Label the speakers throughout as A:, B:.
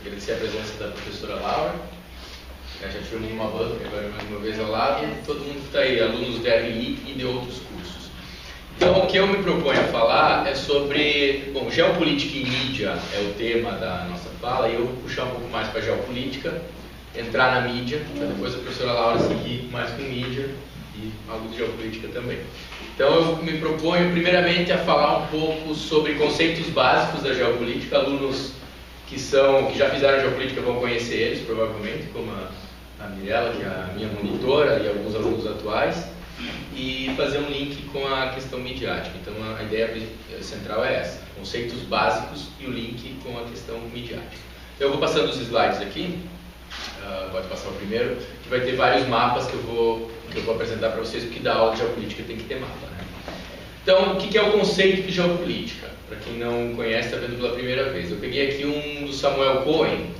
A: Agradecer a presença da professora Laura. Já tivemos uma banca, agora mais uma vez ao lado, e todo mundo que está aí, alunos do RI e de outros cursos. Então, o que eu me proponho a falar é sobre, bom, geopolítica e mídia é o tema da nossa fala, e eu vou puxar um pouco mais para a geopolítica, entrar na mídia, para depois a professora Laura seguir mais com mídia e algo de geopolítica também. Então, eu me proponho, primeiramente, a falar um pouco sobre conceitos básicos da geopolítica. Alunos que já fizeram geopolítica vão conhecer eles, provavelmente, como a Mirella, que é a minha monitora, e alguns alunos atuais, e fazer um link com a questão midiática. Então, a ideia central é essa, conceitos básicos e o link com a questão midiática. Então, eu vou passando os slides aqui, pode passar o primeiro, que vai ter vários mapas que eu vou apresentar para vocês, porque da aula de geopolítica tem que ter mapa, né? Então, o que é o conceito de geopolítica? Para quem não conhece, está vendo pela primeira vez. Eu peguei aqui um do Samuel Cohen,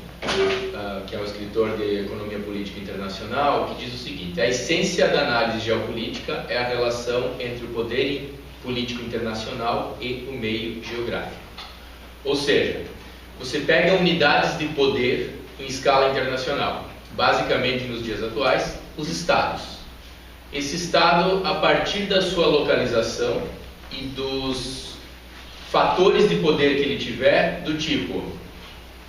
A: que é um escritor de economia política internacional, que diz o seguinte: a essência da análise geopolítica é a relação entre o poder político internacional e o meio geográfico. Ou seja, você pega unidades de poder em escala internacional, basicamente nos dias atuais, os estados. Esse estado, a partir da sua localização e dos fatores de poder que ele tiver, do tipo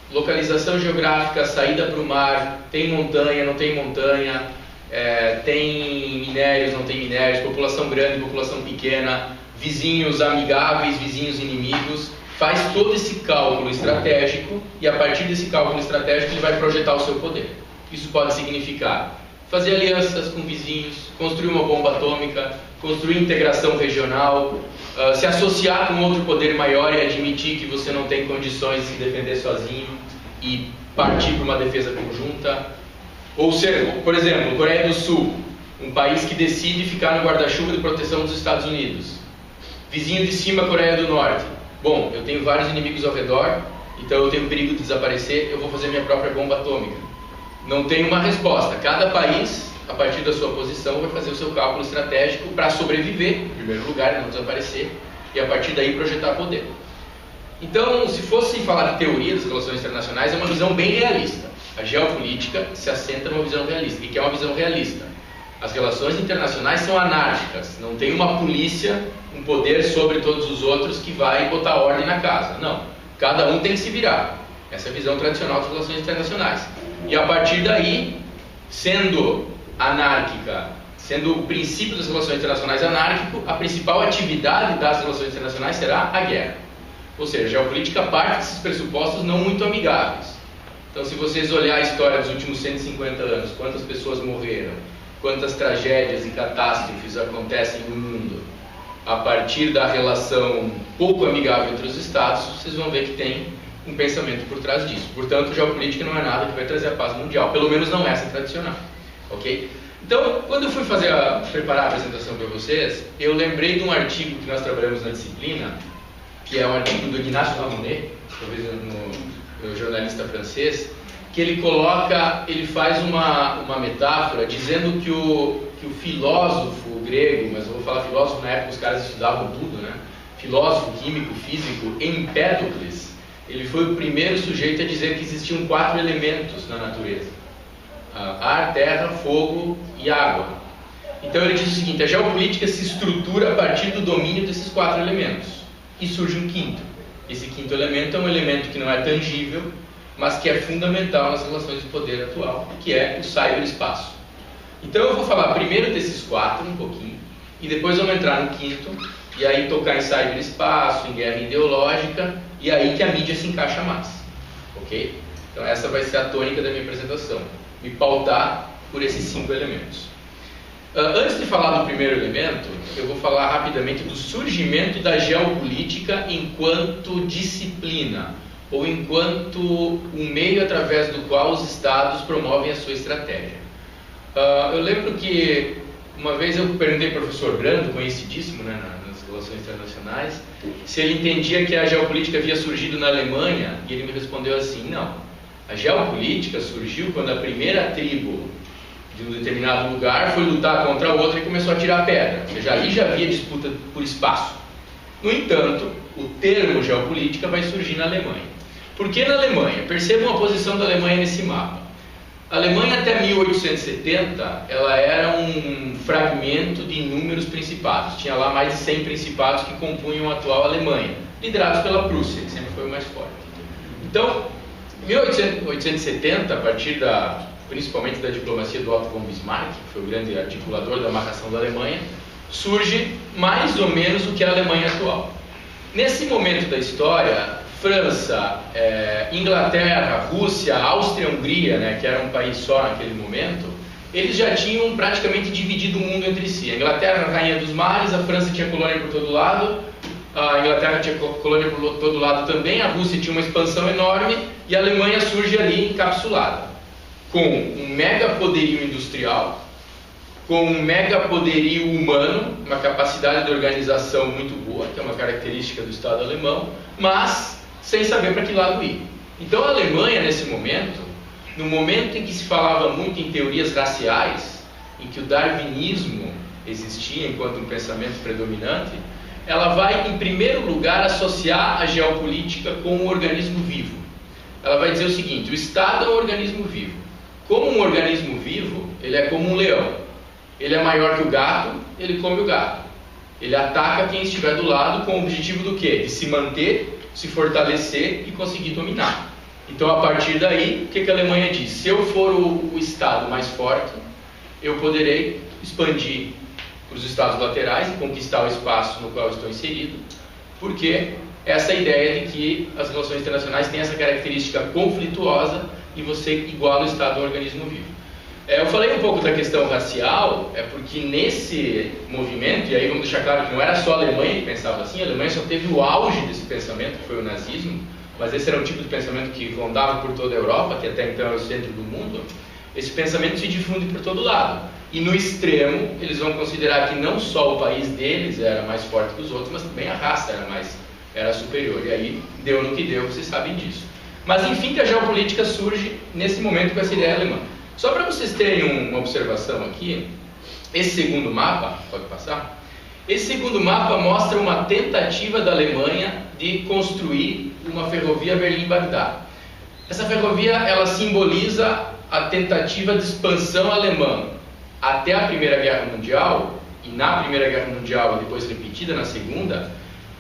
A: localização geográfica, saída para o mar, tem montanha, não tem montanha, tem minérios, não tem minérios, população grande, população pequena, vizinhos amigáveis, vizinhos inimigos, faz todo esse cálculo estratégico e a partir desse cálculo estratégico ele vai projetar o seu poder. Isso pode significar fazer alianças com vizinhos, construir uma bomba atômica, construir integração regional, se associar com outro poder maior e admitir que você não tem condições de se defender sozinho e partir para uma defesa conjunta. Ou ser, por exemplo, Coreia do Sul, um país que decide ficar no guarda-chuva de proteção dos Estados Unidos. Vizinho de cima, Coreia do Norte. Bom, eu tenho vários inimigos ao redor, então eu tenho perigo de desaparecer, eu vou fazer minha própria bomba atômica. Não tem uma resposta. Cada país, a partir da sua posição, vai fazer o seu cálculo estratégico para sobreviver, em primeiro lugar, não desaparecer, e a partir daí projetar poder. Então, se fosse falar de teoria das relações internacionais, é uma visão bem realista. A geopolítica se assenta numa visão realista. O que é uma visão realista? As relações internacionais são anárquicas. Não tem uma polícia, um poder sobre todos os outros que vai botar ordem na casa. Não. Cada um tem que se virar. Essa é a visão tradicional das relações internacionais. E a partir daí, sendo anárquica, sendo o princípio das relações internacionais anárquico, a principal atividade das relações internacionais será a guerra. Ou seja, a geopolítica parte desses pressupostos não muito amigáveis. Então, se vocês olharem a história dos últimos 150 anos, quantas pessoas morreram, quantas tragédias e catástrofes acontecem no mundo, a partir da relação pouco amigável entre os estados, vocês vão ver que tem um pensamento por trás disso. Portanto, geopolítica não é nada que vai trazer a paz mundial, pelo menos não essa tradicional, ok? Então, quando eu fui preparar a apresentação para vocês, eu lembrei de um artigo que nós trabalhamos na disciplina, que é um artigo do Ignacio Ramonet, talvez no jornalista francês, que ele faz uma metáfora dizendo que o filósofo grego, mas eu vou falar filósofo na época os caras estudavam tudo, né? Filósofo, químico, físico, Empédocles, ele foi o primeiro sujeito a dizer que existiam 4 elementos na natureza: ar, terra, fogo e água. Então ele diz o seguinte: a geopolítica se estrutura a partir do domínio desses 4 elementos. E surge um quinto. Esse quinto elemento é um elemento que não é tangível, mas que é fundamental nas relações de poder atual, que é o cyberespaço. Então eu vou falar primeiro desses 4 um pouquinho, e depois vamos entrar no quinto, e aí tocar em cyberespaço, em guerra ideológica, e aí que a mídia se encaixa mais, ok? Então essa vai ser a tônica da minha apresentação, me pautar por esses 5 elementos. Antes de falar do primeiro elemento, eu vou falar rapidamente do surgimento da geopolítica enquanto disciplina, ou enquanto um meio através do qual os estados promovem a sua estratégia. Eu lembro que uma vez eu perguntei ao professor Brando, conhecidíssimo, né, nas relações internacionais, se ele entendia que a geopolítica havia surgido na Alemanha, e ele me respondeu assim: não, a geopolítica surgiu quando a primeira tribo de um determinado lugar foi lutar contra a outra e começou a tirar pedra, ou seja, ali já havia disputa por espaço. No entanto, o termo geopolítica vai surgir na Alemanha. Por que na Alemanha? Percebam a posição da Alemanha nesse mapa. A Alemanha até 1870, ela era um fragmento de inúmeros principados. Tinha lá mais de 100 principados que compunham a atual Alemanha, liderados pela Prússia, que sempre foi o mais forte. Então, em 1870, a partir principalmente da diplomacia do Otto von Bismarck, que foi o grande articulador da amarração da Alemanha, surge mais ou menos o que é a Alemanha atual. Nesse momento da história, França, Inglaterra, Rússia, Áustria, Hungria, né, que era um país só naquele momento, eles já tinham praticamente dividido o mundo entre si. A Inglaterra era a rainha dos mares, a França tinha colônia por todo lado, a Inglaterra tinha colônia por todo lado também, a Rússia tinha uma expansão enorme e a Alemanha surge ali encapsulada, com um mega poderio industrial, com um mega poderio humano, uma capacidade de organização muito boa, que é uma característica do Estado alemão, mas sem saber para que lado ir. Então a Alemanha, nesse momento, no momento em que se falava muito em teorias raciais, em que o darwinismo existia enquanto um pensamento predominante, ela vai, em primeiro lugar, associar a geopolítica com um organismo vivo. Ela vai dizer o seguinte: o Estado é um organismo vivo. Como um organismo vivo, ele é como um leão. Ele é maior que o gato, ele come o gato. Ele ataca quem estiver do lado com o objetivo do quê? De se manter, se fortalecer e conseguir dominar. Então, a partir daí, o que a Alemanha diz? Se eu for o Estado mais forte, eu poderei expandir os estados laterais e conquistar o espaço no qual eu estou inserido, porque essa ideia de que as relações internacionais têm essa característica conflituosa e você iguala o Estado ao organismo vivo. Eu falei um pouco da questão racial, porque nesse movimento, e aí vamos deixar claro que não era só a Alemanha que pensava assim, a Alemanha só teve o auge desse pensamento, que foi o nazismo, mas esse era um tipo de pensamento que rondava por toda a Europa, que até então era o centro do mundo. Esse pensamento se difunde por todo lado. E no extremo, eles vão considerar que não só o país deles era mais forte que os outros, mas também a raça era superior. E aí deu no que deu, vocês sabem disso. Mas enfim que a geopolítica surge nesse momento com essa ideia alemã. Só para vocês terem uma observação aqui, esse segundo mapa, pode passar? Esse segundo mapa mostra uma tentativa da Alemanha de construir uma ferrovia Berlim-Bagdá. Essa ferrovia, ela simboliza a tentativa de expansão alemã até a Primeira Guerra Mundial, e na Primeira Guerra Mundial e depois repetida na Segunda,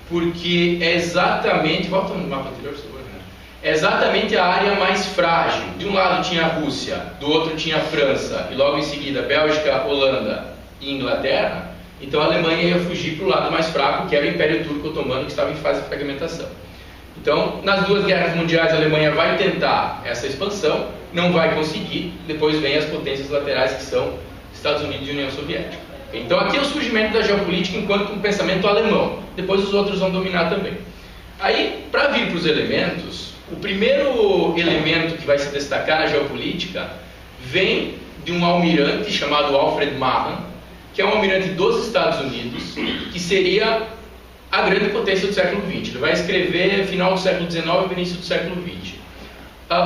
A: porque é exatamente, volta no mapa anterior, por favor, né? É exatamente a área mais frágil. De um lado tinha a Rússia, do outro tinha a França, e logo em seguida Bélgica, Holanda e Inglaterra. Então a Alemanha ia fugir para o lado mais fraco, que era o Império Turco Otomano, que estava em fase de fragmentação. Então, nas duas guerras mundiais, a Alemanha vai tentar essa expansão, não vai conseguir, depois vem as potências laterais, que são Estados Unidos e União Soviética. Então aqui é o surgimento da geopolítica enquanto um pensamento alemão, depois os outros vão dominar também. Aí, para vir para os elementos, o primeiro elemento que vai se destacar na geopolítica vem de um almirante chamado Alfred Mahan, que é um almirante dos Estados Unidos, que seria a grande potência do século XX. Ele vai escrever final do século XIX e início do século XX.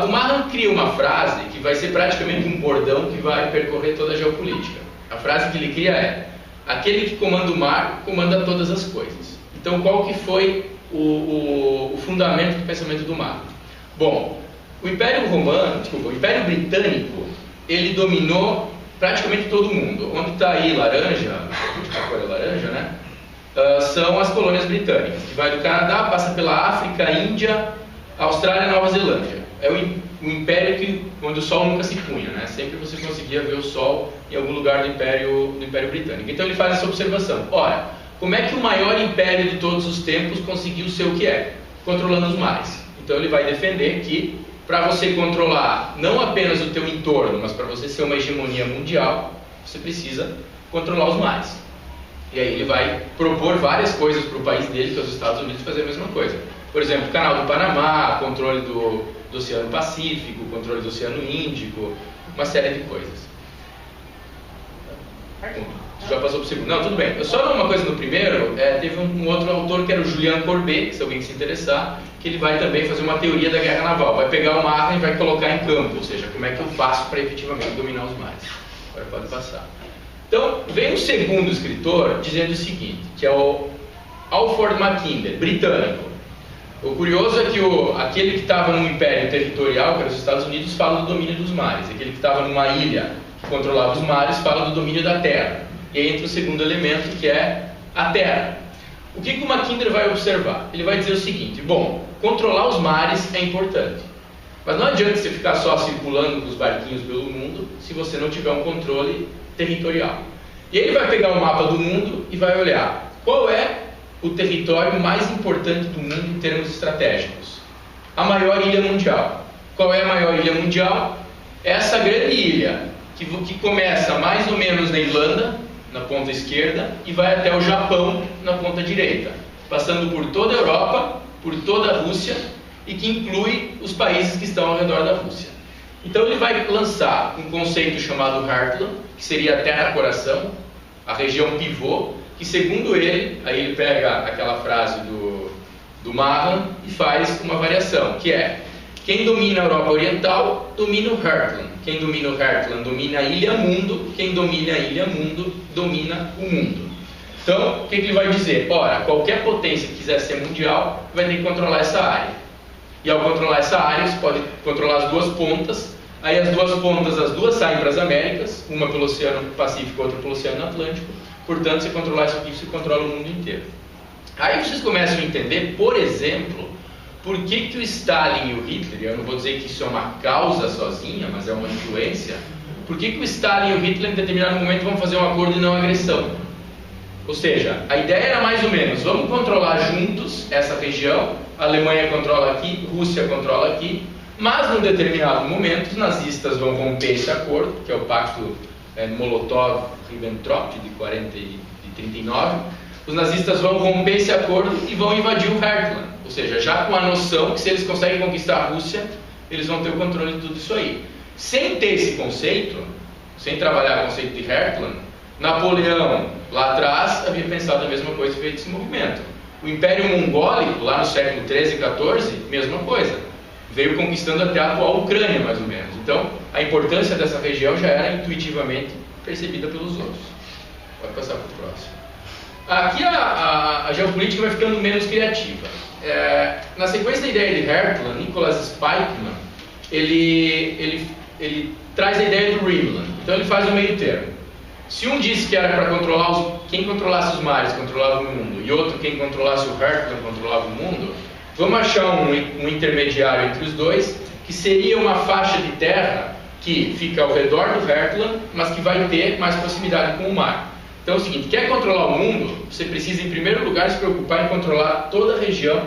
A: O Mahan cria uma frase que vai ser praticamente um bordão que vai percorrer toda a geopolítica. A frase que ele cria é: aquele que comanda o mar, comanda todas as coisas. Então, qual que foi o fundamento do pensamento do Mahan? Bom, o Império Britânico, ele dominou praticamente todo mundo. Onde está aí laranja, a cor é laranja, né? São as colônias britânicas, que vai do Canadá, passa pela África, Índia, Austrália e Nova Zelândia. É o império onde o sol nunca se punha, né? Sempre você conseguia ver o sol em algum lugar do Império Britânico. Então ele faz essa observação: ora, como é que o maior império de todos os tempos conseguiu ser o que é? Controlando os mares. Então ele vai defender que para você controlar não apenas o teu entorno, mas para você ser uma hegemonia mundial, você precisa controlar os mares. E aí ele vai propor várias coisas para o país dele, que é os Estados Unidos, fazer a mesma coisa. Por exemplo, o Canal do Panamá, controle do Oceano Pacífico, controle do Oceano Índico, uma série de coisas. Já passou para o segundo? Não, tudo bem. Só uma coisa no primeiro, teve um outro autor que era o Julian Courbet, se alguém se interessar, que ele vai também fazer uma teoria da guerra naval. Vai pegar o mar e vai colocar em campo, ou seja, como é que eu faço para efetivamente dominar os mares. Agora pode passar. Então, vem um segundo escritor dizendo o seguinte, que é o Alfred Mackinder, britânico. O curioso é que aquele que estava num império territorial, que era os Estados Unidos, fala do domínio dos mares. Aquele que estava numa ilha que controlava os mares fala do domínio da terra. E aí entra o segundo elemento, que é a terra. O que o Mackinder vai observar? Ele vai dizer o seguinte: bom, controlar os mares é importante, mas não adianta você ficar só circulando com os barquinhos pelo mundo se você não tiver um controle territorial. E ele vai pegar o mapa do mundo e vai olhar qual é o território mais importante do mundo em termos estratégicos. A maior ilha mundial. Qual é a maior ilha mundial? Essa grande ilha, que começa mais ou menos na Irlanda, na ponta esquerda, e vai até o Japão, na ponta direita, passando por toda a Europa, por toda a Rússia, e que inclui os países que estão ao redor da Rússia. Então ele vai lançar um conceito chamado Heartland, que seria a terra-coração, a região pivô, que segundo ele, aí ele pega aquela frase do Mahan e faz uma variação, que é: quem domina a Europa Oriental, domina o Heartland. Quem domina o Heartland, domina a Ilha Mundo. Quem domina a Ilha Mundo, domina o mundo. Então, o que ele vai dizer? Ora, qualquer potência que quiser ser mundial, vai ter que controlar essa área. E ao controlar essa área, você pode controlar as duas pontas. Aí as duas pontas, as duas saem para as Américas, uma pelo Oceano Pacífico, outra pelo Oceano Atlântico. Portanto, se controlar isso aqui, você controla o mundo inteiro. Aí vocês começam a entender, por exemplo, por que o Stalin e o Hitler, eu não vou dizer que isso é uma causa sozinha, mas é uma influência, por que o Stalin e o Hitler em determinado momento vão fazer um acordo de não agressão? Ou seja, a ideia era mais ou menos: vamos controlar juntos essa região, a Alemanha controla aqui, Rússia controla aqui, mas num determinado momento os nazistas vão romper esse acordo, que é o pacto Molotov-Ribbentrop de 39. Os nazistas vão romper esse acordo e vão invadir o Heartland, ou seja, já com a noção que se eles conseguem conquistar a Rússia, eles vão ter o controle de tudo isso aí. Sem ter esse conceito, sem trabalhar o conceito de Heartland, Napoleão, lá atrás, havia pensado a mesma coisa e feito esse movimento. O Império Mongólico, lá no século 13 e 14, mesma coisa. Veio conquistando até a atual Ucrânia, mais ou menos. Então, a importância dessa região já era intuitivamente percebida pelos outros. Pode passar para o próximo. Aqui a geopolítica vai ficando menos criativa. Na sequência da ideia de Heartland, Nicholas Spikeman, ele traz a ideia do Rhineland. Então ele faz o meio termo. Se um disse que era para controlar quem controlasse os mares controlava o mundo, e outro quem controlasse o Heartland controlava o mundo, vamos achar um intermediário entre os dois, que seria uma faixa de terra que fica ao redor do Heartland, mas que vai ter mais proximidade com o mar. Então é o seguinte: quer controlar o mundo, você precisa em primeiro lugar se preocupar em controlar toda a região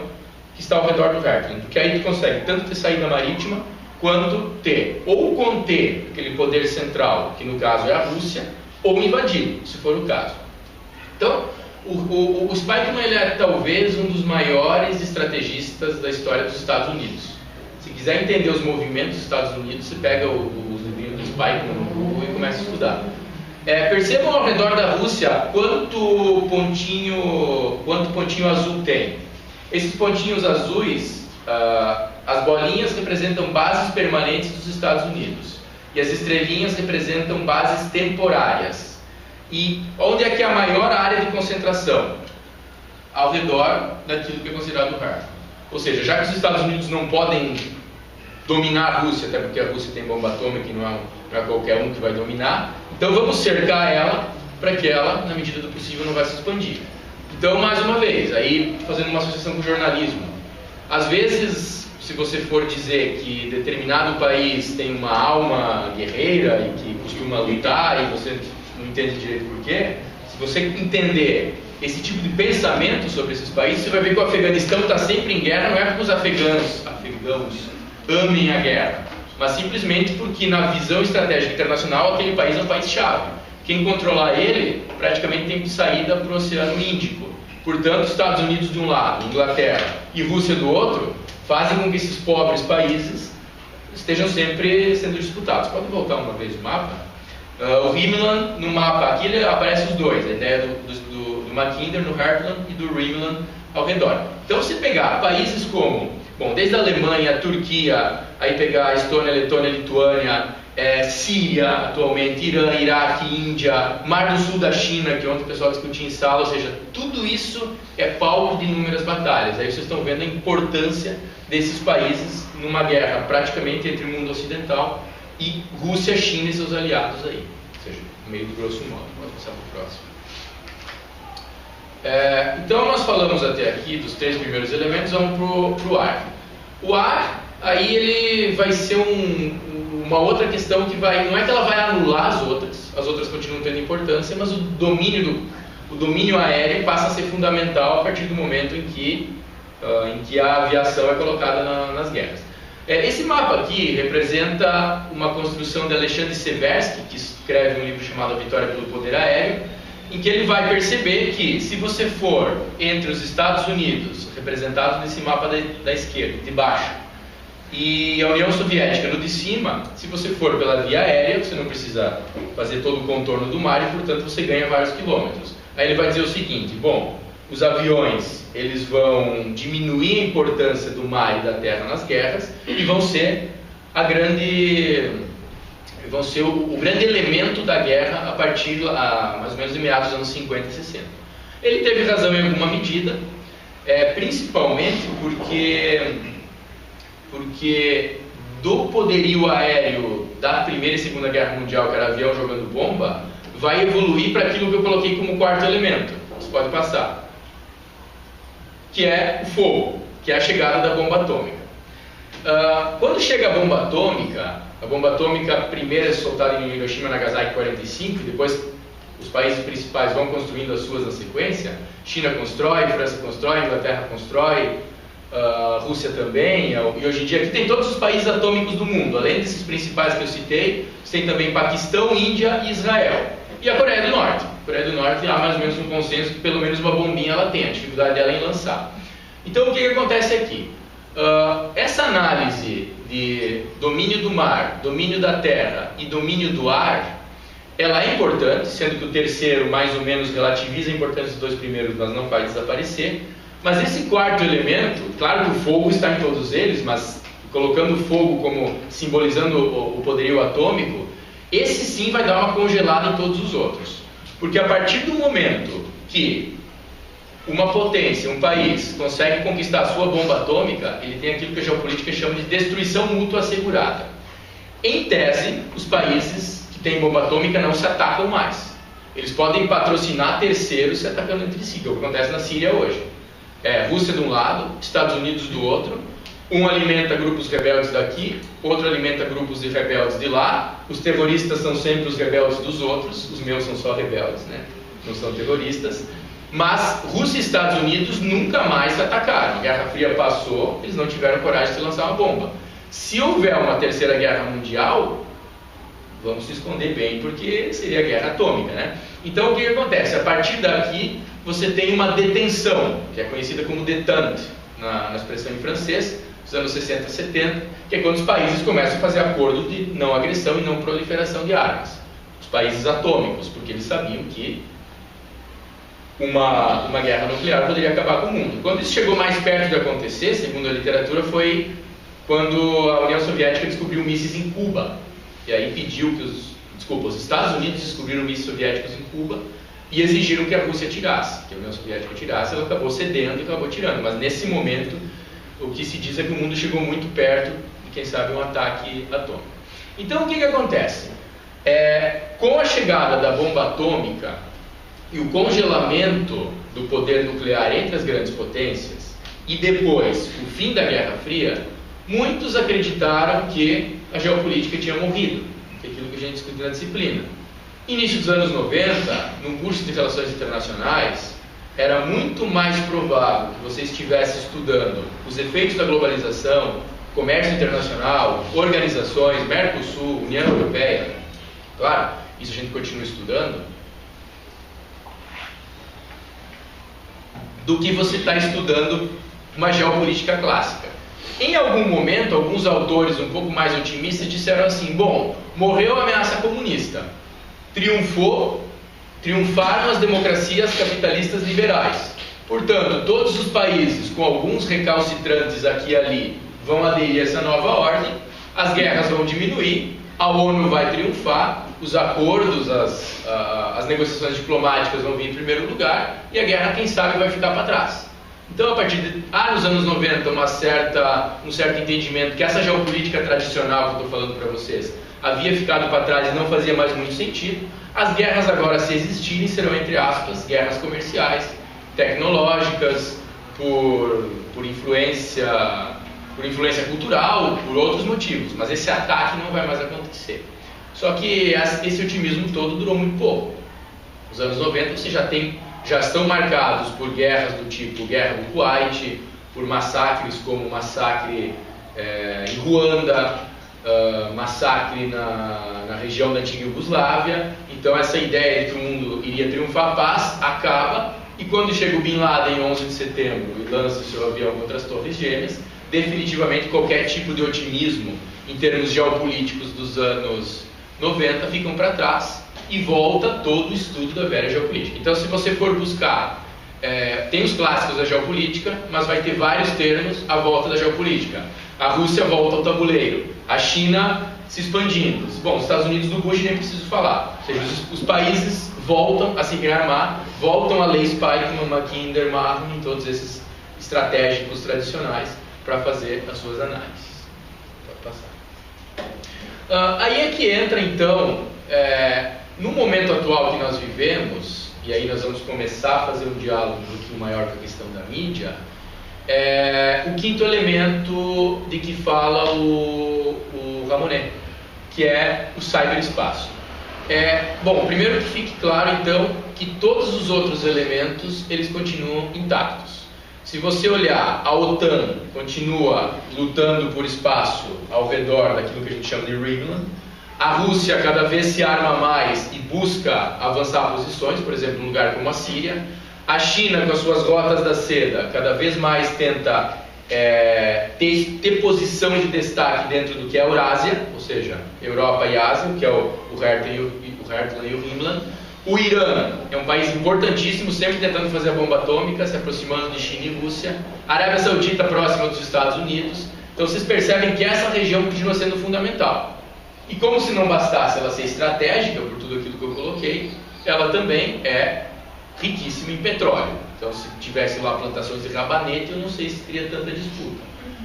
A: que está ao redor do Heartland, porque aí tu consegue tanto ter saída marítima, quanto ter ou conter aquele poder central, que no caso é a Rússia, ou invadir, se for o caso. Então, o Spikeman ele é talvez um dos maiores estrategistas da história dos Estados Unidos. Se quiser entender os movimentos dos Estados Unidos, você pega os livrinhos do Spikeman no Google e começa a estudar. Percebam ao redor da Rússia quanto pontinho azul tem. Esses pontinhos azuis, as bolinhas representam bases permanentes dos Estados Unidos. E as estrelinhas representam bases temporárias. E onde é que é a maior área de concentração? Ao redor daquilo que é considerado o Heartland. Ou seja, já que os Estados Unidos não podem dominar a Rússia, até porque a Rússia tem bomba atômica e não é qualquer um que vai dominar, então vamos cercar ela para que ela, na medida do possível, não vai se expandir. Então, mais uma vez, aí fazendo uma associação com o jornalismo, às vezes, se você for dizer que determinado país tem uma alma guerreira e que costuma lutar e você não entende direito por quê, se você entender esse tipo de pensamento sobre esses países, você vai ver que o Afeganistão está sempre em guerra. Não é porque os afegãos amem a guerra, mas simplesmente porque na visão estratégica internacional aquele país é um país-chave. Quem controlar ele praticamente tem saída para o Oceano Índico. Portanto, Estados Unidos de um lado, Inglaterra e Rússia do outro, fazem com que esses pobres países estejam sempre sendo disputados. Pode voltar uma vez o mapa? O Rhineland, no mapa aqui, aparece os dois, a ideia do Mackinder no Heartland e do Rhineland ao redor. Então, se pegar países como bom, desde a Alemanha, a Turquia, aí pegar a Estônia, Letônia, Lituânia, Síria atualmente, Irã, Iraque, Índia, Mar do Sul da China, que ontem o pessoal discutia em sala, ou seja, tudo isso é palco de inúmeras batalhas. Aí vocês estão vendo a importância desses países numa guerra praticamente entre o mundo ocidental e Rússia, China e seus aliados aí, ou seja, meio do grosso modo. Pode passar para o próximo. Então nós falamos até aqui dos 3 primeiros elementos, vamos para o ar. O ar, aí ele vai ser uma outra questão que vai, não é que ela vai anular as outras continuam tendo importância, mas o domínio aéreo passa a ser fundamental a partir do momento em que a aviação é colocada nas guerras. Esse mapa aqui representa uma construção de Alexandre Seversky, que escreve um livro chamado A Vitória pelo Poder Aéreo, em que ele vai perceber que, se você for entre os Estados Unidos, representados nesse mapa da esquerda, de baixo, e a União Soviética no de cima, se você for pela via aérea, você não precisa fazer todo o contorno do mar e, portanto, você ganha vários quilômetros. Aí ele vai dizer o seguinte: bom, os aviões eles vão diminuir a importância do mar e da terra nas guerras e vão ser o grande elemento da guerra a partir mais ou menos de meados dos anos 50 e 60. Ele teve razão em alguma medida, principalmente porque do poderio aéreo da Primeira e Segunda Guerra Mundial, que era avião jogando bomba, vai evoluir para aquilo que eu coloquei como quarto elemento. Você pode passar. Que é o fogo, que é a chegada da bomba atômica. Quando chega a bomba atômica primeiro é soltada em Hiroshima e Nagasaki em 45, depois os países principais vão construindo as suas na sequência. China constrói, França constrói, Inglaterra constrói, Rússia também, e hoje em dia aqui tem todos os países atômicos do mundo. Além desses principais que eu citei, você tem também Paquistão, Índia e Israel. E a Coreia do Norte. A Coreia do Norte há mais ou menos um consenso que pelo menos uma bombinha ela tem, a dificuldade dela é em lançar. Então o que acontece aqui? Essa análise de domínio do mar, domínio da terra e domínio do ar, ela é importante, sendo que o terceiro mais ou menos relativiza a importância dos 2 primeiros, mas não faz desaparecer. Mas esse quarto elemento, claro que o fogo está em todos eles, mas colocando o fogo como simbolizando o poderio atômico, esse sim vai dar uma congelada em todos os outros. Porque a partir do momento que uma potência, um país, consegue conquistar a sua bomba atômica, ele tem aquilo que a geopolítica chama de destruição mútua assegurada. Em tese, os países que têm bomba atômica não se atacam mais. Eles podem patrocinar terceiros se atacando entre si, que é o que acontece na Síria hoje. Rússia de um lado, Estados Unidos do outro. Um alimenta grupos rebeldes daqui, outro alimenta grupos de rebeldes de lá. Os terroristas são sempre os rebeldes dos outros, os meus são só rebeldes, né? Não são terroristas. Mas Rússia e Estados Unidos nunca mais se atacaram. A Guerra Fria passou, eles não tiveram coragem de lançar uma bomba. Se houver uma terceira guerra mundial, vamos se esconder bem, porque seria a guerra atômica, né? Então o que acontece? A partir daqui você tem uma detenção, que é conhecida como détente na expressão em francês, dos anos 60 e 70, que é quando os países começam a fazer acordo de não agressão e não proliferação de armas. Os países atômicos, porque eles sabiam que uma guerra nuclear poderia acabar com o mundo. Quando isso chegou mais perto de acontecer, segundo a literatura, foi quando a União Soviética descobriu mísseis em Cuba. E aí pediu que os Estados Unidos descobriram mísseis soviéticos em Cuba e exigiram que a Rússia tirasse, que a União Soviética tirasse. Ela acabou cedendo e acabou tirando. Mas nesse momento, o que se diz é que o mundo chegou muito perto de, quem sabe, um ataque atômico. Então, o que acontece? Com a chegada da bomba atômica e o congelamento do poder nuclear entre as grandes potências, e depois o fim da Guerra Fria, muitos acreditaram que a geopolítica tinha morrido, que é aquilo que a gente discute na disciplina. Início dos anos 90, num curso de Relações Internacionais, era muito mais provável que você estivesse estudando os efeitos da globalização, comércio internacional, organizações, Mercosul, União Europeia. Claro, isso a gente continua estudando, do que você está estudando uma geopolítica clássica. Em algum momento, alguns autores um pouco mais otimistas disseram assim: bom, morreu a ameaça comunista, triunfaram as democracias capitalistas liberais. Portanto, todos os países, com alguns recalcitrantes aqui e ali, vão aderir a essa nova ordem, as guerras vão diminuir, a ONU vai triunfar, os acordos, as negociações diplomáticas vão vir em primeiro lugar, e a guerra, quem sabe, vai ficar para trás. Então, a partir nos anos 90, um certo entendimento que essa geopolítica tradicional que eu estou falando para vocês havia ficado para trás e não fazia mais muito sentido. As guerras agora, se existirem, serão, entre aspas, guerras comerciais, tecnológicas, por influência cultural, por outros motivos, mas esse ataque não vai mais acontecer. Só que esse otimismo todo durou muito pouco. Nos anos 90 você já estão marcados por guerras do tipo Guerra do Kuwait, por massacres como o massacre em Ruanda, massacre na região da antiga Iugoslávia. Então essa ideia de que o mundo iria triunfar a paz acaba, e quando chega o Bin Laden em 11 de setembro e lança o seu avião contra as Torres Gêmeas, definitivamente qualquer tipo de otimismo em termos geopolíticos dos anos 90 ficam para trás, e volta todo o estudo da velha geopolítica. Então, se você for buscar, tem os clássicos da geopolítica, mas vai ter vários termos à volta da geopolítica. A Rússia volta ao tabuleiro, a China se expandindo. Bom, os Estados Unidos do Bush nem preciso falar. Ou seja, os países voltam a se rearmar, voltam a ler Spikeman, Mackinder, Martin, todos esses estratégicos tradicionais para fazer as suas análises. Pode passar. Aí é que entra, então, no momento atual que nós vivemos, e aí nós vamos começar a fazer um diálogo um pouquinho maior com a questão da mídia, o quinto elemento de que fala o Ramonet, que é o cyberespaço. Bom, primeiro que fique claro, então, que todos os outros elementos, eles continuam intactos. Se você olhar, a OTAN continua lutando por espaço ao redor daquilo que a gente chama de Ringland. A Rússia cada vez se arma mais e busca avançar posições, por exemplo, num lugar como a Síria. A China, com as suas rotas da seda, cada vez mais tenta ter posição de destaque dentro do que é a Eurásia, ou seja, Europa e Ásia, que é o Heartland e o Ringland. O Irã é um país importantíssimo, sempre tentando fazer a bomba atômica, se aproximando de China e Rússia. A Arábia Saudita próxima dos Estados Unidos. Então vocês percebem que essa região continua sendo fundamental. E como se não bastasse ela ser estratégica, por tudo aquilo que eu coloquei, ela também é riquíssima em petróleo. Então, se tivesse lá plantações de rabanete, eu não sei se teria tanta disputa.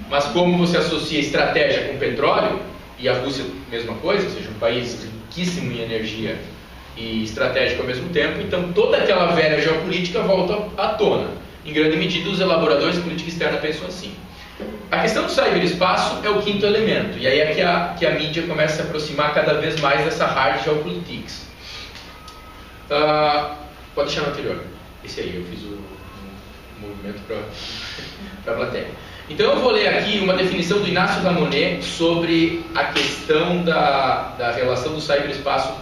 A: Mas como você associa estratégia com petróleo, e a Rússia, mesma coisa, ou seja, um país riquíssimo em energia e estratégico ao mesmo tempo, então toda aquela velha geopolítica volta à tona. Em grande medida, os elaboradores de política externa pensam assim. A questão do cyberespaço é o quinto elemento, e aí é que a mídia começa a se aproximar cada vez mais dessa hard geopolitics. Pode deixar no anterior. Esse aí, eu fiz um movimento para a plateia. Então eu vou ler aqui uma definição do Inácio Ramonet sobre a questão da relação do cyberespaço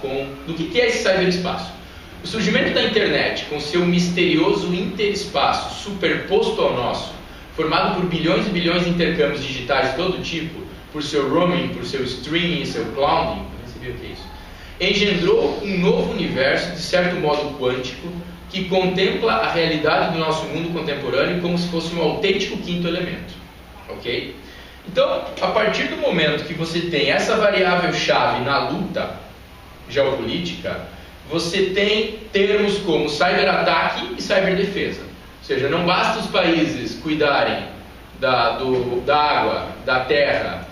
A: do que é esse cyberespaço. O surgimento da internet, com seu misterioso interespaço superposto ao nosso, formado por bilhões e bilhões de intercâmbios digitais de todo tipo, por seu roaming, por seu streaming e seu clouding, não sei o que é isso, engendrou um novo universo, de certo modo quântico, que contempla a realidade do nosso mundo contemporâneo como se fosse um autêntico quinto elemento. Ok? Então, a partir do momento que você tem essa variável-chave na luta geopolítica, você tem termos como cyberataque e cyberdefesa. Ou seja, não basta os países cuidarem da água, da terra,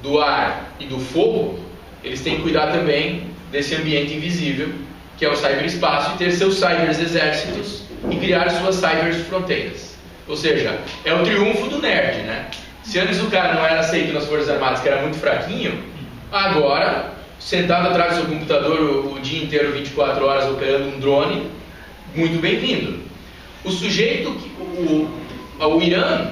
A: do ar e do fogo, eles têm que cuidar também desse ambiente invisível, que é o cyberespaço, e ter seus cyberexércitos e criar suas cyberfronteiras. Ou seja, é o triunfo do nerd, né? Se antes o cara não era aceito nas Forças Armadas, que era muito fraquinho, agora, sentado atrás do seu computador o dia inteiro, 24 horas, operando um drone, muito bem-vindo. O sujeito, o Irã,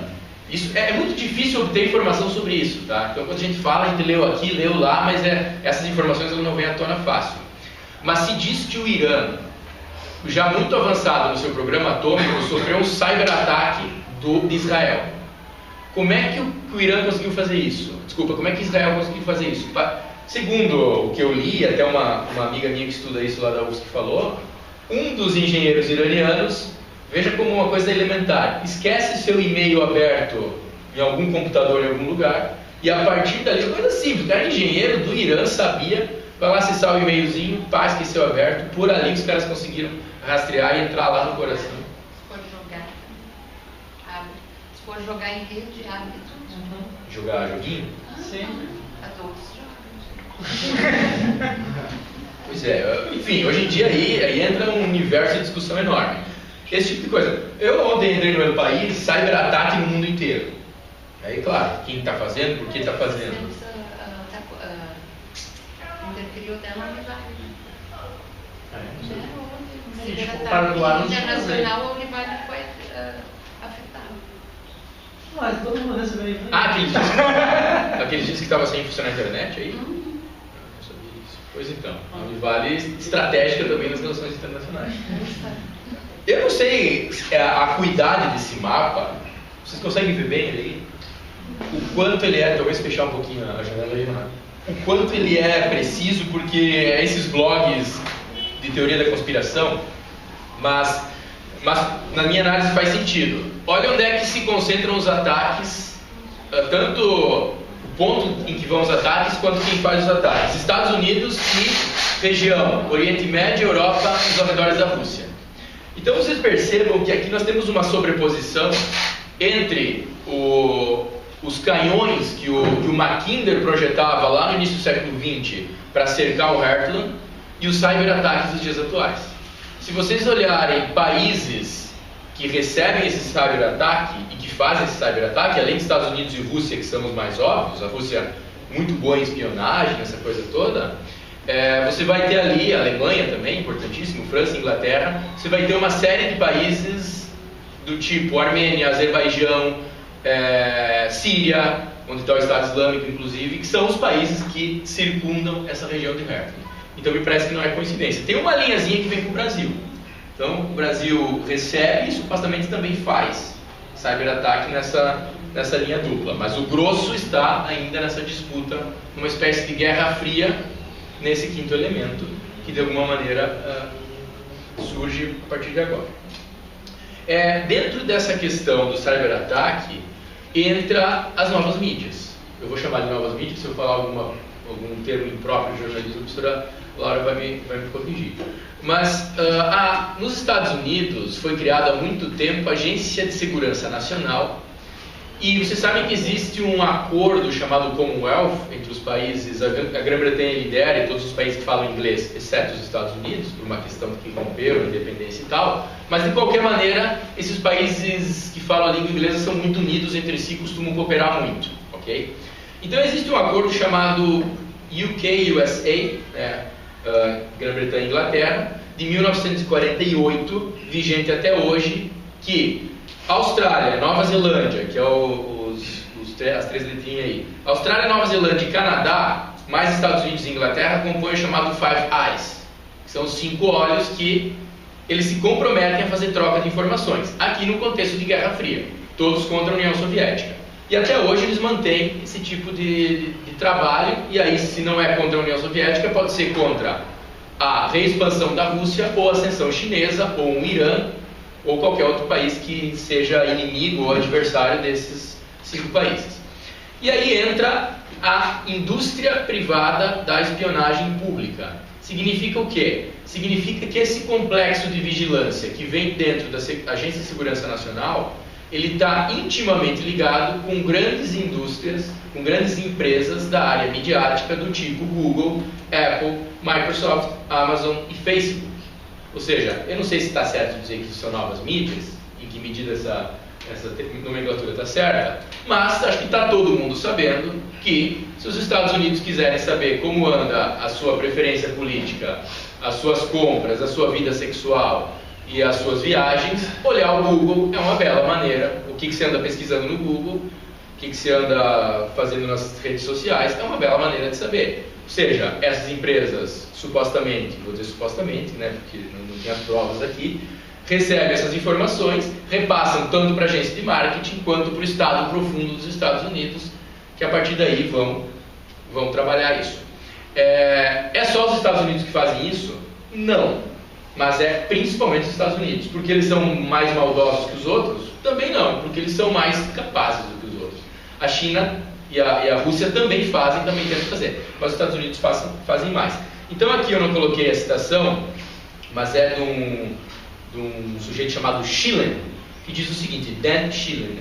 A: isso é muito difícil obter informação sobre isso, tá? Então quando a gente fala, a gente leu aqui, leu lá, mas essas informações não vêm à tona fácil. Mas se diz que o Irã, já muito avançado no seu programa atômico, sofreu um cyberataque de Israel. Como é que o Irã conseguiu fazer isso? Desculpa, como é que Israel conseguiu fazer isso? Segundo o que eu li, até uma amiga minha que estuda isso lá da UFSC falou, um dos engenheiros iranianos Veja como uma coisa elementar. Esquece seu e-mail aberto em algum computador em algum lugar, e a partir dali, uma coisa simples, o cara engenheiro do Irã sabia, vai lá acessar o e-mailzinho, pá, esqueceu aberto, por ali os caras conseguiram rastrear e entrar lá no coração.
B: Se for jogar, abre. Se for jogar em rede, abre tudo.
A: Jogar joguinho?
C: Sim.
B: Adultos jogam.
A: Pois é, enfim, hoje em dia aí entra um universo de discussão enorme. Esse tipo de coisa. Eu ontem entrei no meu país, cyberataque no mundo inteiro. Aí, claro, quem está fazendo, por que está fazendo.
B: Interferiu até na Univale.
C: Para do ar,
B: internacional, a Univale foi afetada.
C: Mas todo mundo recebeu aí.
A: Ah, aqueles discos que estavam sem funcionar a internet aí? Não sabia isso. Pois então, a Univale estratégica também nas relações internacionais. Eu não sei a acuidade desse mapa. Vocês conseguem ver bem ele aí? O quanto ele é, talvez fechar um pouquinho a janela aí, Renato. O quanto ele é preciso, porque esses blogs de teoria da conspiração, mas na minha análise faz sentido. Olha onde é que se concentram os ataques, tanto o ponto em que vão os ataques, quanto quem faz os ataques. Estados Unidos e região, Oriente Médio, Europa e os arredores da Rússia. Então vocês percebam que aqui nós temos uma sobreposição entre os canhões que o Mackinder projetava lá no início do século XX para cercar o Heartland e os cyberataques dos dias atuais. Se vocês olharem países que recebem esse cyberataque e que fazem esse cyberataque, além dos Estados Unidos e Rússia, que são os mais óbvios, a Rússia muito boa em espionagem, essa coisa toda, você vai ter ali, a Alemanha também, importantíssimo, França e Inglaterra, você vai ter uma série de países do tipo Armênia, Azerbaijão, Síria, onde está o Estado Islâmico, inclusive, que são os países que circundam essa região de Heartland. Então me parece que não é coincidência. Tem uma linhazinha que vem para o Brasil. Então o Brasil recebe e supostamente também faz cyberataque nessa linha dupla. Mas o grosso está ainda nessa disputa, numa espécie de guerra fria, nesse quinto elemento, que de alguma maneira surge a partir de agora. Dentro dessa questão do cyberataque, entra as novas mídias. Eu vou chamar de novas mídias, se eu falar algum termo impróprio de jornalismo, a professora Laura vai me corrigir. Mas nos Estados Unidos foi criada há muito tempo a Agência de Segurança Nacional, e vocês sabem que existe um acordo chamado Commonwealth entre os países, a Grã-Bretanha lidera e todos os países que falam inglês, exceto os Estados Unidos, por uma questão de que romperam a independência e tal, mas de qualquer maneira, esses países que falam a língua inglesa são muito unidos entre si e costumam cooperar muito, ok? Então existe um acordo chamado UK-USA, Grã-Bretanha e Inglaterra, de 1948, vigente até hoje, que Austrália, Nova Zelândia, que é as três letrinhas aí, Austrália, Nova Zelândia e Canadá, mais Estados Unidos e Inglaterra, compõem o chamado Five Eyes, que são os 5 olhos que eles se comprometem a fazer troca de informações, aqui no contexto de Guerra Fria, todos contra a União Soviética. E até hoje eles mantêm esse tipo de trabalho, e aí se não é contra a União Soviética, pode ser contra a reexpansão da Rússia, ou a ascensão chinesa, ou um Irã, ou qualquer outro país que seja inimigo ou adversário desses 5 países. E aí entra a indústria privada da espionagem pública. Significa o quê? Significa que esse complexo de vigilância que vem dentro da Agência de Segurança Nacional, ele está intimamente ligado com grandes indústrias, com grandes empresas da área midiática do tipo Google, Apple, Microsoft, Amazon e Facebook. Ou seja, eu não sei se está certo dizer que são novas mídias, em que medida essa nomenclatura está certa, mas acho que está todo mundo sabendo que se os Estados Unidos quiserem saber como anda a sua preferência política, as suas compras, a sua vida sexual e as suas viagens, olhar o Google é uma bela maneira. O que você anda pesquisando no Google, o que você anda fazendo nas redes sociais, é uma bela maneira de saber. Ou seja, essas empresas, supostamente, vou dizer supostamente, né, porque não tem as provas aqui, recebem essas informações, repassam tanto para a agência de marketing quanto para o estado profundo dos Estados Unidos, que a partir daí vão trabalhar isso. É só os Estados Unidos que fazem isso? Não. mas é principalmente os Estados Unidos. Porque eles são mais maldosos que os outros? Também não, porque eles são mais capazes do que os outros. A China e a Rússia também fazem, também tentam fazer, mas os Estados Unidos fazem mais. Então aqui eu não coloquei a citação, mas é de um sujeito chamado Schillen, que diz o seguinte, Dan Schillen,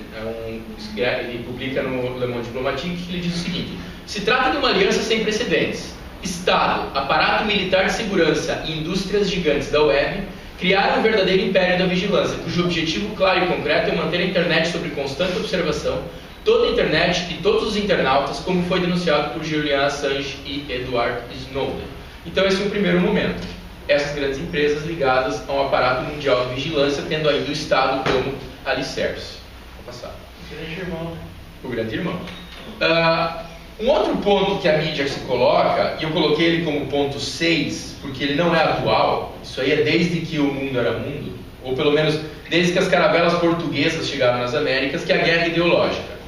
A: ele publica no Le Monde Diplomatique, que ele diz o seguinte: se trata de uma aliança sem precedentes. Estado, aparato militar de segurança e indústrias gigantes da web criaram um verdadeiro império da vigilância, cujo objetivo claro e concreto é manter a internet sob constante observação, toda a internet e todos os internautas, como foi denunciado por Julian Assange e Edward Snowden. Então esse é o primeiro momento. Essas grandes empresas ligadas a um aparato mundial de vigilância, tendo ainda o Estado como alicerce. Vou passar.
C: O grande irmão.
A: O grande irmão. Um outro ponto que a mídia se coloca, e eu coloquei ele como ponto 6, porque ele não é atual, isso aí é desde que o mundo era mundo, ou pelo menos desde que as caravelas portuguesas chegaram nas Américas, que é a guerra ideológica.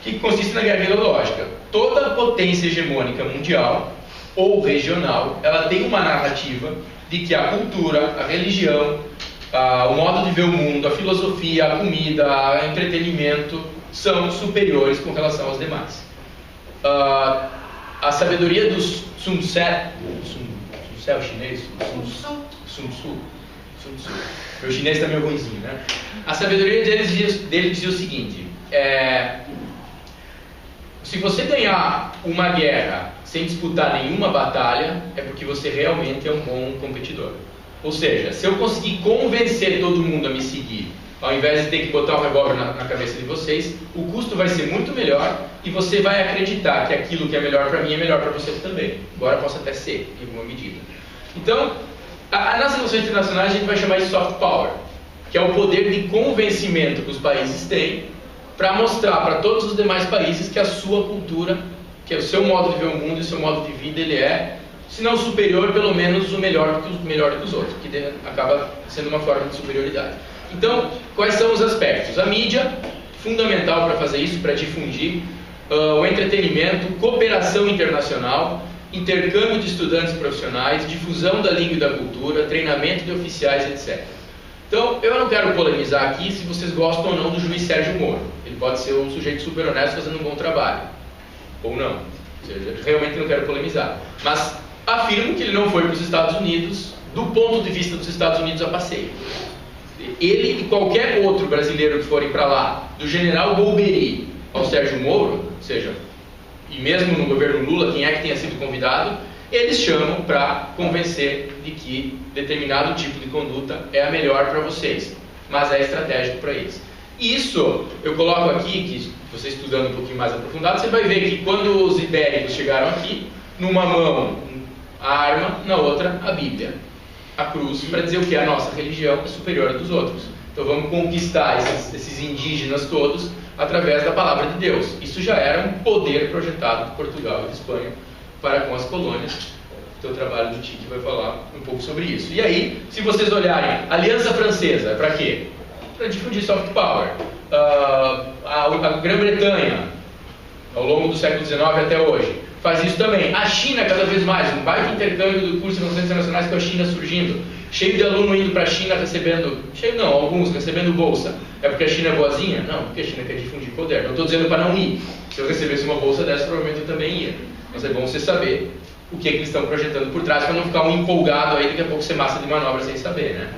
A: O que consiste na guerra ideológica? Toda potência hegemônica mundial ou regional, ela tem uma narrativa de que a cultura, a religião, o modo de ver o mundo, a filosofia, a comida, o entretenimento são superiores com relação aos demais. A sabedoria dos Sun Tzu, é o chinês? Sun Tzu. Meu chinês está meio ruimzinho, né? A sabedoria dele dizia o seguinte: se você ganhar uma guerra sem disputar nenhuma batalha, é porque você realmente é um bom competidor. Ou seja, se eu conseguir convencer todo mundo a me seguir, ao invés de ter que botar um revólver na cabeça de vocês, o custo vai ser muito melhor e você vai acreditar que aquilo que é melhor para mim é melhor para você também. Embora possa até ser, em alguma medida. Então, nas relações internacionais a gente vai chamar de soft power, que é o poder de convencimento que os países têm para mostrar para todos os demais países que a sua cultura, que é o seu modo de ver o mundo e o seu modo de vida, ele é, se não superior, pelo menos o melhor que os outros, que acaba sendo uma forma de superioridade. Então, quais são os aspectos? A mídia, fundamental para fazer isso, para difundir, o entretenimento, cooperação internacional, intercâmbio de estudantes profissionais, difusão da língua e da cultura, treinamento de oficiais, etc. Então, eu não quero polemizar aqui se vocês gostam ou não do juiz Sérgio Moro. Ele pode ser um sujeito super honesto fazendo um bom trabalho. Ou não. Ou seja, realmente não quero polemizar. Mas afirmo que ele não foi para os Estados Unidos, do ponto de vista dos Estados Unidos, a passeio. Ele e qualquer outro brasileiro que forem para lá, do general Golbery ao Sérgio Moro, ou seja, e mesmo no governo Lula, quem é que tenha sido convidado, eles chamam para convencer de que determinado tipo de conduta é a melhor para vocês, mas é estratégico para eles. Isso eu coloco aqui, que você estudando um pouquinho mais aprofundado, você vai ver que quando os ibéricos chegaram aqui, numa mão a arma, na outra a Bíblia, a cruz, para dizer o que? A nossa religião é superior à dos outros. Então vamos conquistar esses indígenas todos através da palavra de Deus. Isso já era um poder projetado de Portugal e de Espanha para com as colônias. Então o trabalho do Tiki vai falar um pouco sobre isso. E aí, se vocês olharem, a Aliança Francesa, para quê? Para difundir soft power. A Grã-Bretanha, ao longo do século XIX até hoje, faz isso também. A China, cada vez mais, um baita intercâmbio do curso de Relações Internacionais com a China surgindo, cheio de aluno indo para a China recebendo, cheio não, alguns recebendo bolsa. É porque a China é boazinha? Não, porque a China quer difundir poder. Não estou dizendo para não ir. Se eu recebesse uma bolsa dessa, provavelmente eu também ia. Mas é bom você saber o que eles estão projetando por trás, para não ficar um empolgado aí, daqui a pouco ser massa de manobra sem saber, né?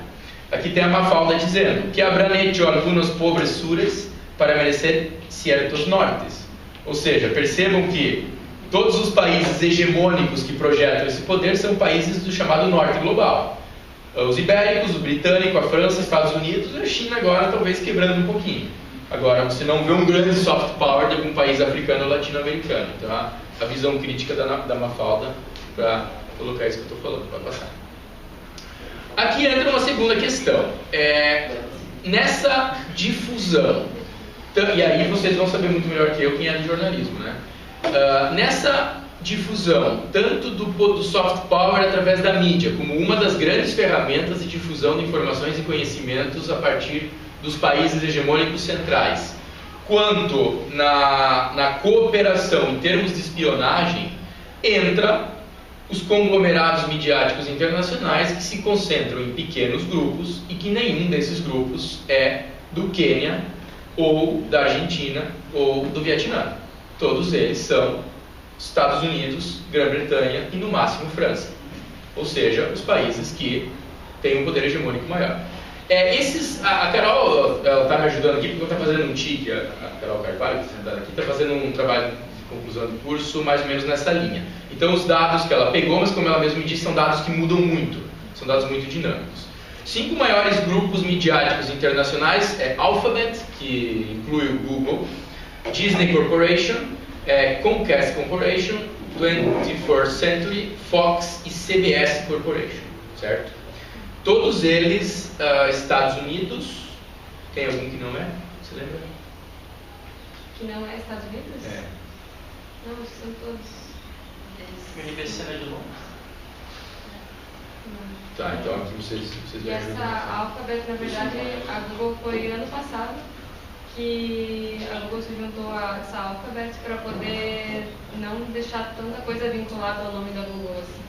A: Aqui tem a Mafalda dizendo que habrán hecho algunos pobres sures para merecer ciertos nortes. Ou seja, percebam que todos os países hegemônicos que projetam esse poder são países do chamado norte global. Os ibéricos, o britânico, a França, Estados Unidos e a China agora talvez quebrando um pouquinho. Agora, você não vê um grande soft power de algum país africano ou latino-americano. Então, a visão crítica da Mafalda para colocar isso que eu estou falando, para passar. Aqui entra uma segunda questão. Nessa difusão, e aí vocês vão saber muito melhor que eu quem é do jornalismo, né? Nessa difusão, tanto do soft power através da mídia, como uma das grandes ferramentas de difusão de informações e conhecimentos a partir dos países hegemônicos centrais, quanto na cooperação em termos de espionagem, entra os conglomerados midiáticos internacionais que se concentram em pequenos grupos e que nenhum desses grupos é do Quênia ou da Argentina ou do Vietnã. Todos eles são Estados Unidos, Grã-Bretanha e no máximo França. Ou seja, os países que têm um poder hegemônico maior. A Carol está me ajudando aqui porque eu estou fazendo um TIC, a Carol Carvalho, que está sentada aqui, está fazendo um trabalho de conclusão do curso mais ou menos nessa linha. Então os dados que ela pegou, mas como ela mesma me disse, são dados que mudam muito, são dados muito dinâmicos. 5 maiores grupos midiáticos internacionais é Alphabet, que inclui o Google, Disney Corporation, Comcast Corporation, 21st Century, Fox e CBS Corporation, certo? Todos eles Estados Unidos. Tem algum que não é? Você lembra?
D: Que não é Estados Unidos? Não, são todos.
C: Universidade de Londres.
A: Tá, então aqui vocês
D: E essa Alphabet, na verdade, a Google foi ano passado que a Google se juntou a essa Alphabet para poder não deixar tanta coisa vinculada ao nome da Google, assim.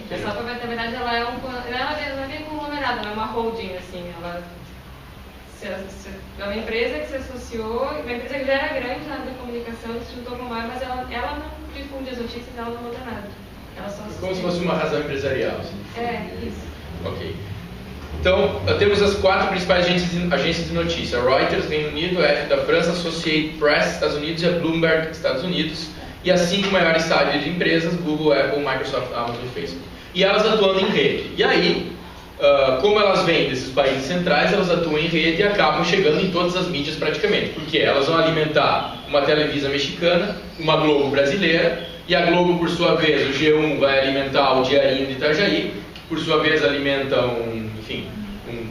D: Essa Alphabet, na verdade, ela é bem conglomerada, ela é uma holding, assim. Ela é uma empresa que se associou, uma empresa que já era grande na área da comunicação, se juntou com mais, mas ela não difunde as notícias, ela não muda nada. Ela só
A: como se fosse uma razão empresarial. Assim.
D: Isso.
A: Ok. Então, temos as 4 principais agências de notícia. A Reuters, Reino Unido, a AFP da França, a Associated Press, Estados Unidos e a Bloomberg, Estados Unidos. E as 5 maiores sites de empresas, Google, Apple, Microsoft, Amazon e Facebook. E elas atuando em rede. E aí, como elas vêm desses países centrais, elas atuam em rede e acabam chegando em todas as mídias praticamente. Porque elas vão alimentar uma Televisa mexicana, uma Globo brasileira, e a Globo, por sua vez, o G1 vai alimentar o Diarinho de Itajaí, que por sua vez alimenta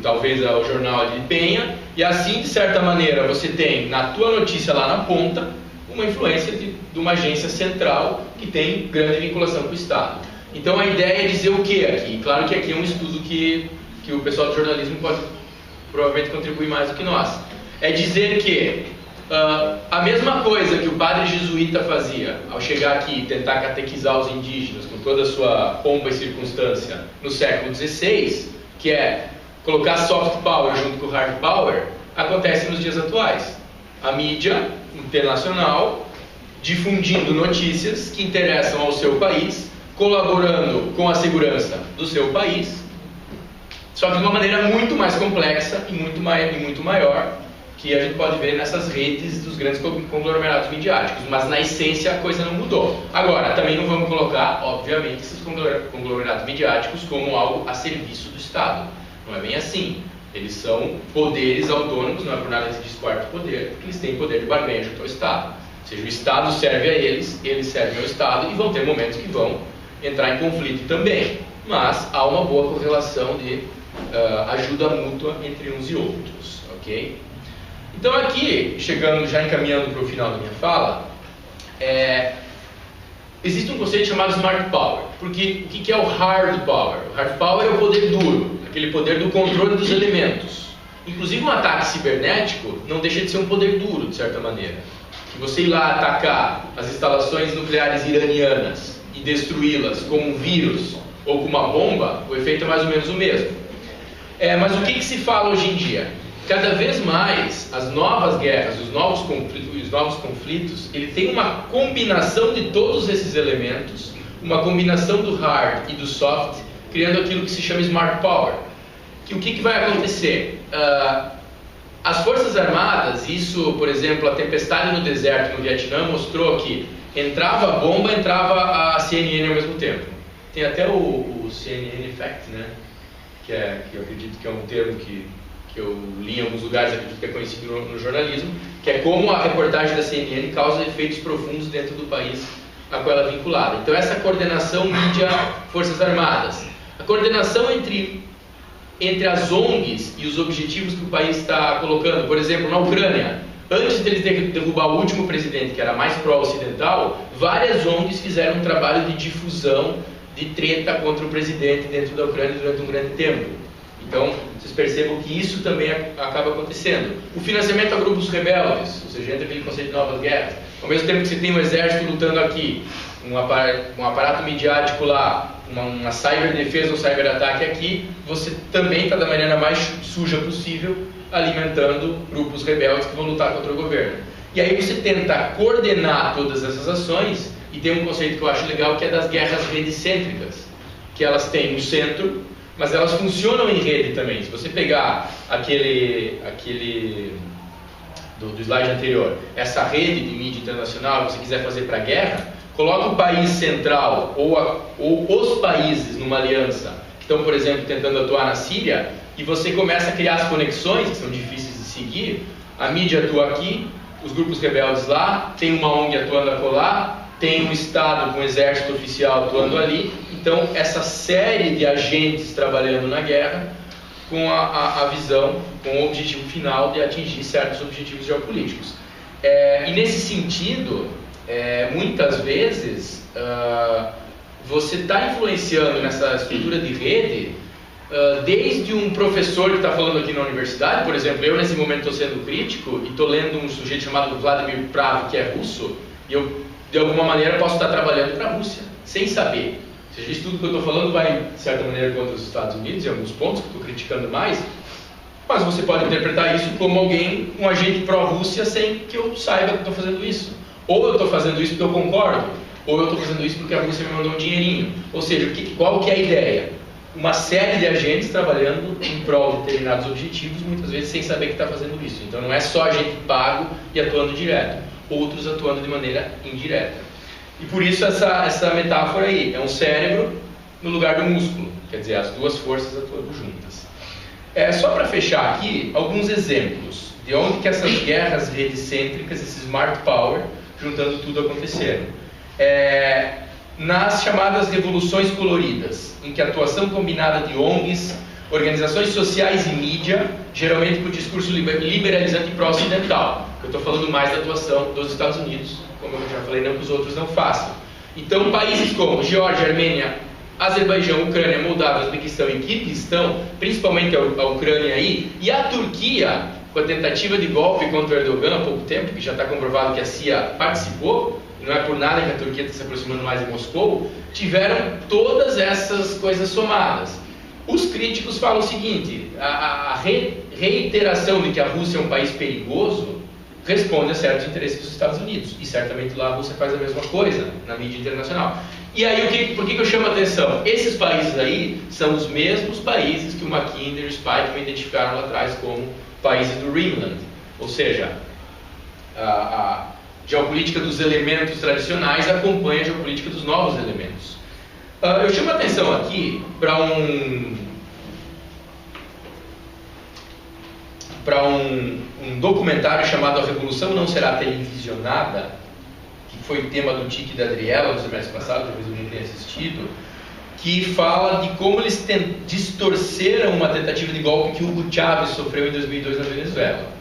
A: talvez o jornal de Penha, e assim, de certa maneira, você tem na tua notícia lá na ponta, uma influência de uma agência central que tem grande vinculação com o Estado. Então a ideia é dizer o que aqui? Claro que aqui é um estudo que o pessoal do jornalismo pode provavelmente contribuir mais do que nós. É dizer que a mesma coisa que o padre jesuíta fazia ao chegar aqui e tentar catequizar os indígenas com toda a sua pompa e circunstância no século XVI, que é colocar soft power junto com hard power, acontece nos dias atuais. A mídia internacional difundindo notícias que interessam ao seu país, colaborando com a segurança do seu país, só que de uma maneira muito mais complexa e muito maior, que a gente pode ver nessas redes dos grandes conglomerados midiáticos, mas na essência a coisa não mudou. Agora, também não vamos colocar, obviamente, esses conglomerados midiáticos como algo a serviço do Estado. Não é bem assim. Eles são poderes autônomos, não é por nada que se diz quarto poder, porque eles têm poder de barganha junto ao Estado. Ou seja, o Estado serve a eles servem ao Estado, e vão ter momentos que vão entrar em conflito também. Mas há uma boa correlação de ajuda mútua entre uns e outros, ok? Então aqui, já encaminhando para o final da minha fala, existe um conceito chamado Smart Power. Porque o que é o Hard Power? O Hard Power é o poder duro, aquele poder do controle dos elementos. Inclusive um ataque cibernético não deixa de ser um poder duro, de certa maneira. Que você ir lá atacar as instalações nucleares iranianas e destruí-las com um vírus ou com uma bomba, o efeito é mais ou menos o mesmo. Mas o que se fala hoje em dia? Cada vez mais as novas guerras, os novos conflitos, ele tem uma combinação de todos esses elementos, uma combinação do hard e do soft, criando aquilo que se chama Smart Power. O que vai acontecer? As Forças Armadas, isso, por exemplo, a tempestade no deserto no Vietnã mostrou que entrava a bomba, entrava a CNN ao mesmo tempo. Tem até o CNN Effect, né? Que eu acredito que é um termo que eu li em alguns lugares, acredito que é conhecido no jornalismo, que é como a reportagem da CNN causa efeitos profundos dentro do país a qual ela é vinculada. Então essa coordenação mídia-Forças Armadas, a coordenação entre as ONGs e os objetivos que o país está colocando. Por exemplo, na Ucrânia, antes deles derrubar o último presidente, que era mais pró-ocidental, várias ONGs fizeram um trabalho de difusão de treta contra o presidente dentro da Ucrânia durante um grande tempo. Então, vocês percebam que isso também acaba acontecendo. O financiamento a grupos rebeldes, ou seja, entra aquele conceito de novas guerras. Ao mesmo tempo que você tem um exército lutando aqui, um aparato midiático lá, uma cyberdefesa ou cyberataque aqui, você também está da maneira mais suja possível alimentando grupos rebeldes que vão lutar contra o governo. E aí você tenta coordenar todas essas ações, e tem um conceito que eu acho legal, que é das guerras redicêntricas, que elas têm um centro, mas elas funcionam em rede também. Se você pegar aquele do slide anterior, essa rede de mídia internacional que você quiser fazer para a guerra, coloca o país central ou os países numa aliança que estão, por exemplo, tentando atuar na Síria, e você começa a criar as conexões, que são difíceis de seguir. A mídia atua aqui, os grupos rebeldes lá, tem uma ONG atuando acolá, tem um Estado com um exército oficial atuando ali. Então, essa série de agentes trabalhando na guerra com a visão, com o objetivo final de atingir certos objetivos geopolíticos. E nesse sentido, muitas vezes, você está influenciando nessa estrutura de rede, desde um professor que está falando aqui na universidade, por exemplo, eu nesse momento estou sendo crítico e estou lendo um sujeito chamado Vladimir Prav, que é russo, e eu, de alguma maneira, posso estar trabalhando para a Rússia, sem saber. Ou seja, isso tudo que eu estou falando vai, de certa maneira, contra os Estados Unidos, em alguns pontos que estou criticando mais, mas você pode interpretar isso como alguém, um agente pró-Rússia, sem que eu saiba que estou fazendo isso. Ou eu estou fazendo isso porque eu concordo, ou eu estou fazendo isso porque a Rússia me mandou um dinheirinho. Ou seja, qual que é a ideia? Uma série de agentes trabalhando em prol de determinados objetivos, muitas vezes sem saber que está fazendo isso. Então não é só agente pago e atuando direto, outros atuando de maneira indireta. E por isso essa metáfora aí, é um cérebro no lugar do músculo, quer dizer, as duas forças atuando juntas. Só para fechar aqui, alguns exemplos de onde que essas guerras redicêntricas, esse smart power, juntando tudo aconteceram. Nas chamadas revoluções coloridas, em que a atuação combinada de ONGs, organizações sociais e mídia, geralmente com discurso liberalizante e pró-ocidental. Eu estou falando mais da atuação dos Estados Unidos, como eu já falei, não que os outros não façam. Então, países como Geórgia, Armênia, Azerbaijão, Ucrânia, Moldávia, Uzbequistão e Kirguistão, principalmente a Ucrânia aí, e a Turquia, com a tentativa de golpe contra o Erdogan há pouco tempo, que já está comprovado que a CIA participou, não é por nada que a Turquia está se aproximando mais de Moscou, tiveram todas essas coisas somadas. Os críticos falam o seguinte, a reiteração de que a Rússia é um país perigoso responde a certos interesses dos Estados Unidos, e certamente lá a Rússia faz a mesma coisa na mídia internacional. E aí, por que eu chamo a atenção? Esses países aí são os mesmos países que o McKinsey e o Spikeman identificaram lá atrás como países do Ringland, ou seja, a geopolítica dos elementos tradicionais acompanha a geopolítica dos novos elementos. Eu chamo a atenção aqui para um documentário chamado A Revolução Não Será Televisionada, que foi tema do Tiki e da Adriela no semestre passado, talvez alguém tenha assistido, que fala de como eles distorceram uma tentativa de golpe que Hugo Chávez sofreu em 2002 na Venezuela.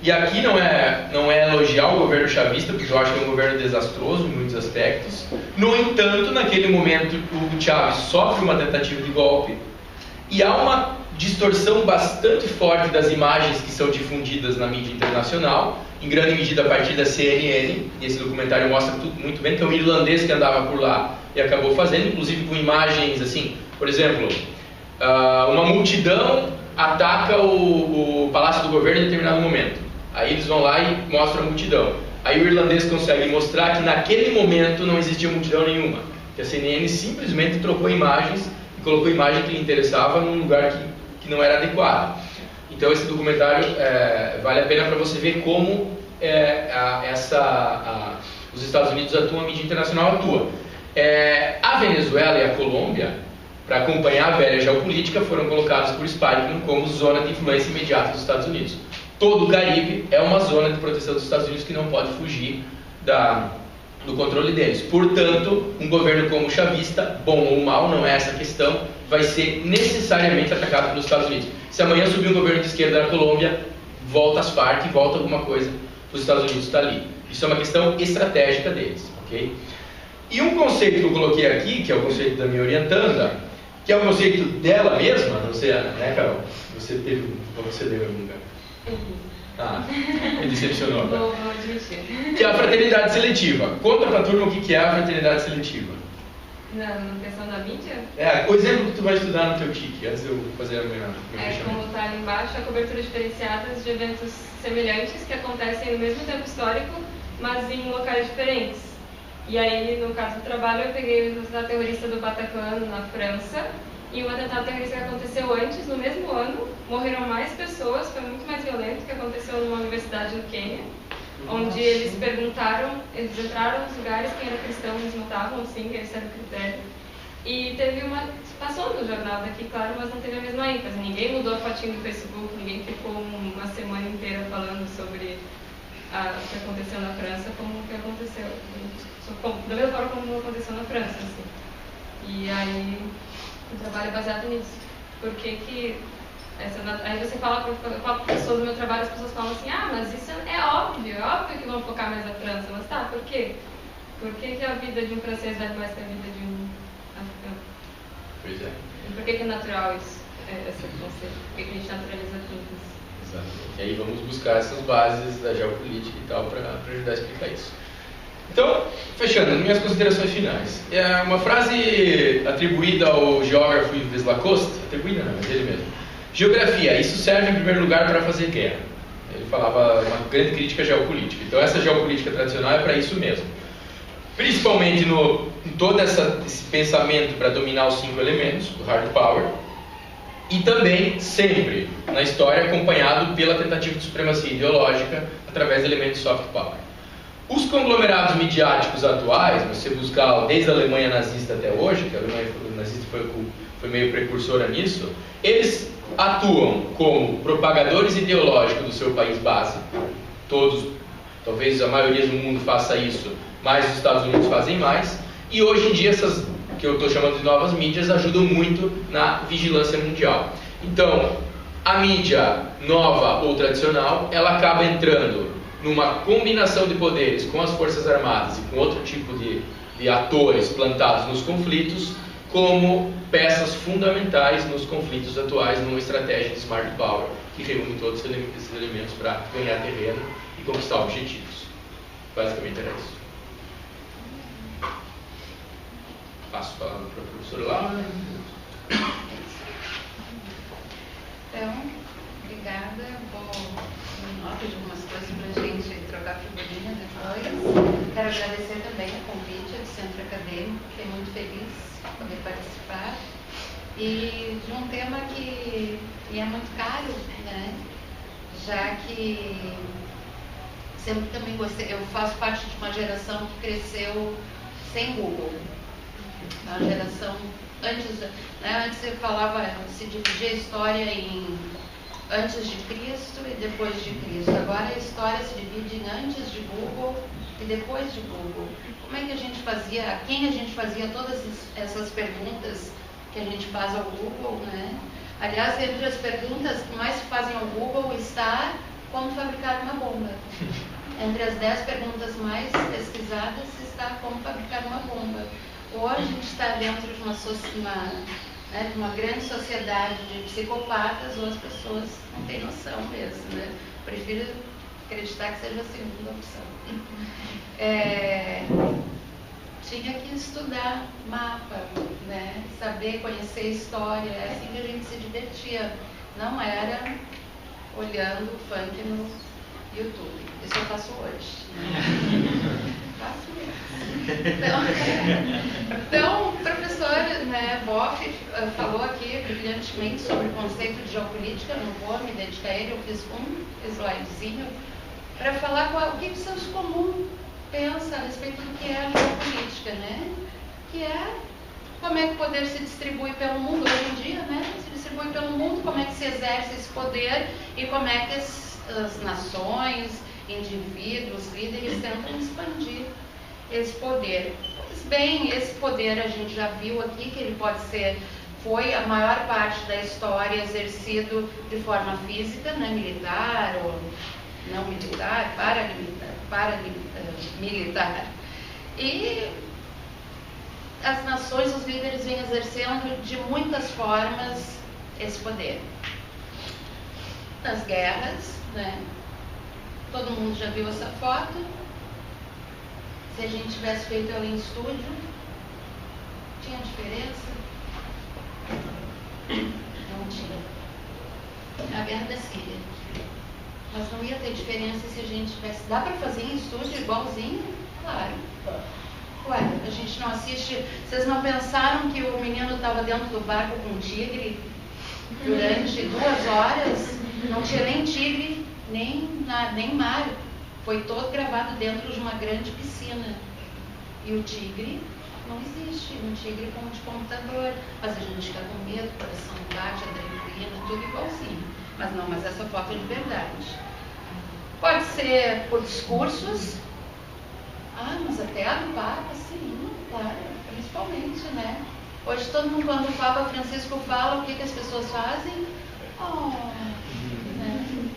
A: E aqui não é elogiar o governo chavista, porque eu acho que é um governo desastroso em muitos aspectos. No entanto, naquele momento, o Hugo Chávez sofre uma tentativa de golpe e há uma distorção bastante forte das imagens que são difundidas na mídia internacional, em grande medida a partir da CNN, e esse documentário mostra tudo muito bem, que é um irlandês que andava por lá e acabou fazendo, inclusive com imagens assim, por exemplo, uma multidão ataca o Palácio do Governo em determinado momento. Aí eles vão lá e mostram a multidão. Aí o irlandês consegue mostrar que naquele momento não existia multidão nenhuma, que a CNN simplesmente trocou imagens e colocou imagem que lhe interessava num lugar que não era adequado. Então esse documentário vale a pena para você ver como os Estados Unidos atuam, a mídia internacional atua. A Venezuela e a Colômbia, para acompanhar a velha geopolítica, foram colocados por Spikeman como zona de influência imediata dos Estados Unidos. Todo o Caribe é uma zona de proteção dos Estados Unidos que não pode fugir do controle deles. Portanto, um governo como o chavista, bom ou mal, não é essa a questão, vai ser necessariamente atacado pelos Estados Unidos. Se amanhã subir um governo de esquerda na Colômbia, volta as Farc, volta alguma coisa, os Estados Unidos está ali. Isso é uma questão estratégica deles, ok? E um conceito que eu coloquei aqui, que é o conceito da minha orientanda, que é o conceito dela mesma, não sei, né, Carol? Você teve, você leu em algum lugar. Ah, me decepcionou.
D: Vou admitir.
A: Que é a fraternidade seletiva. Conta pra turma o que é a fraternidade seletiva.
D: Na questão da mídia,
A: O exemplo que tu vai estudar no teu TIC, antes de eu fazer a minha
D: como está ali embaixo, a cobertura diferenciada de eventos semelhantes que acontecem no mesmo tempo histórico, mas em locais diferentes. E aí, no caso do trabalho, eu peguei o atentado terrorista do Bataclan, na França, e um atentado terrorista que aconteceu antes, no mesmo ano, morreram mais pessoas, foi muito mais violento, que aconteceu numa universidade no Quênia, onde eles perguntaram, eles entraram nos lugares, quem era cristão eles matavam, sim, esse era o critério. E teve passou no jornal daqui, claro, mas não teve a mesma ênfase. Ninguém mudou a fotinho do Facebook, ninguém ficou uma semana inteira falando sobre o que aconteceu na França, como o que aconteceu, da mesma forma como aconteceu na França, assim. E aí, o trabalho é baseado nisso. Por que que aí você fala para pessoas do meu trabalho, as pessoas falam assim, mas isso é óbvio que vão focar mais na França. Mas tá, por quê? Por que a vida de um francês vale mais que a vida de um africano?
A: Pois é.
D: E por que é natural isso, esse conceito? Por que a gente naturaliza tudo isso?
A: Exatamente. E aí vamos buscar essas bases da geopolítica e tal para ajudar a explicar isso. Então, fechando, minhas considerações finais. É uma frase atribuída ao geógrafo Yves Lacoste, atribuída não, mas ele mesmo. Geografia, isso serve em primeiro lugar para fazer guerra. Ele falava uma grande crítica geopolítica. Então essa geopolítica tradicional é para isso mesmo. Principalmente em todo esse pensamento para dominar os 5 elementos, do hard power, e também, sempre, na história, acompanhado pela tentativa de supremacia ideológica através de elementos soft power. Os conglomerados midiáticos atuais, você buscar desde a Alemanha nazista até hoje, que a Alemanha nazista foi meio precursora nisso, eles atuam como propagadores ideológicos do seu país base. Todos, talvez a maioria do mundo faça isso, mas os Estados Unidos fazem mais. E hoje em dia essas, que eu estou chamando de novas mídias, ajudam muito na vigilância mundial. Então, a mídia nova ou tradicional, ela acaba entrando numa combinação de poderes com as Forças Armadas e com outro tipo de atores plantados nos conflitos, como peças fundamentais nos conflitos atuais, numa estratégia de smart power, que reúne todos esses elementos para ganhar terreno e conquistar objetivos. Basicamente era isso. Passo a palavra para a professora Laura.
B: Então, obrigada. Vou dar nota de algumas coisas para a gente trocar figurinha depois. Quero agradecer também o convite do Centro Acadêmico, fiquei muito feliz de poder participar. E de um tema que é muito caro, né? Já que sempre também gostei, eu faço parte de uma geração que cresceu sem Google. A geração antes se falava, se dividia a história em antes de Cristo e depois de Cristo. Agora a história se divide em antes de Google e depois de Google. Como é que a gente fazia, a quem a gente fazia todas essas perguntas que a gente faz ao Google, né? Aliás, entre as perguntas que mais se fazem ao Google está como fabricar uma bomba. Entre as 10 perguntas mais pesquisadas está como fabricar uma bomba. Hoje a gente está dentro de uma grande sociedade de psicopatas, ou as pessoas não têm noção mesmo, né? Prefiro acreditar que seja a segunda opção. Tinha que estudar mapa, né? Saber, conhecer história, é assim que a gente se divertia. Não era olhando funk no YouTube. Isso eu faço hoje. Faço mesmo. Então, o professor, né, Boff falou aqui brilhantemente sobre o conceito de geopolítica. Eu não vou me dedicar a ele, eu fiz um slidezinho para falar o que o senso comum pensa a respeito do que é a geopolítica, né? Que é como é que o poder se distribui pelo mundo hoje em dia, né? Se distribui pelo mundo, como é que se exerce esse poder e como é que as nações, indivíduos, líderes tentam expandir esse poder. Pois bem, esse poder a gente já viu aqui que ele foi a maior parte da história exercido de forma física, né? Militar ou não militar, paramilitar. E as nações, os líderes vêm exercendo de muitas formas esse poder. Nas guerras, né? Todo mundo já viu essa foto. Se a gente tivesse feito ela em estúdio, tinha diferença? Não tinha. A guerra da Síria. Mas não ia ter diferença se a gente tivesse... Dá para fazer em estúdio igualzinho? Claro. Ué, a gente não assiste... Vocês não pensaram que o menino estava dentro do barco com um tigre durante 2 horas? Não tinha nem tigre, nem mar. Foi todo gravado dentro de uma grande piscina. E o tigre não existe. Um tigre como de computador. Mas a gente fica com medo, coração bate, adrenalina, tudo igualzinho. Mas essa foto é de verdade. Pode ser por discursos. Mas até a do Papa, sim, claro, principalmente, né? Hoje todo mundo, quando o Papa Francisco fala, o que as pessoas fazem? Né?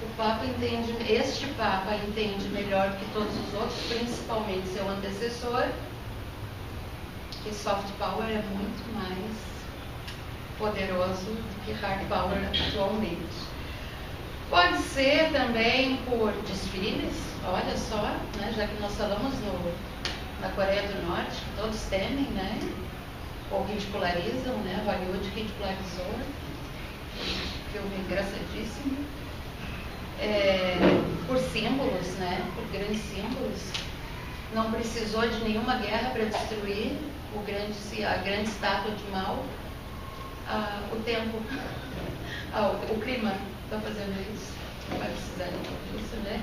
B: O Papa entende, este Papa entende melhor que todos os outros, principalmente seu antecessor, que soft power é muito mais poderoso do que hard power atualmente. Pode ser também por desfiles, olha só, né, já que nós falamos na Coreia do Norte, que todos temem, né, ou ridicularizam, né, Hollywood ridicularizou, filme engraçadíssimo, por símbolos, né, por grandes símbolos. Não precisou de nenhuma guerra para destruir a grande estátua de Mao. O tempo, o clima está fazendo isso, não vai precisar disso, né?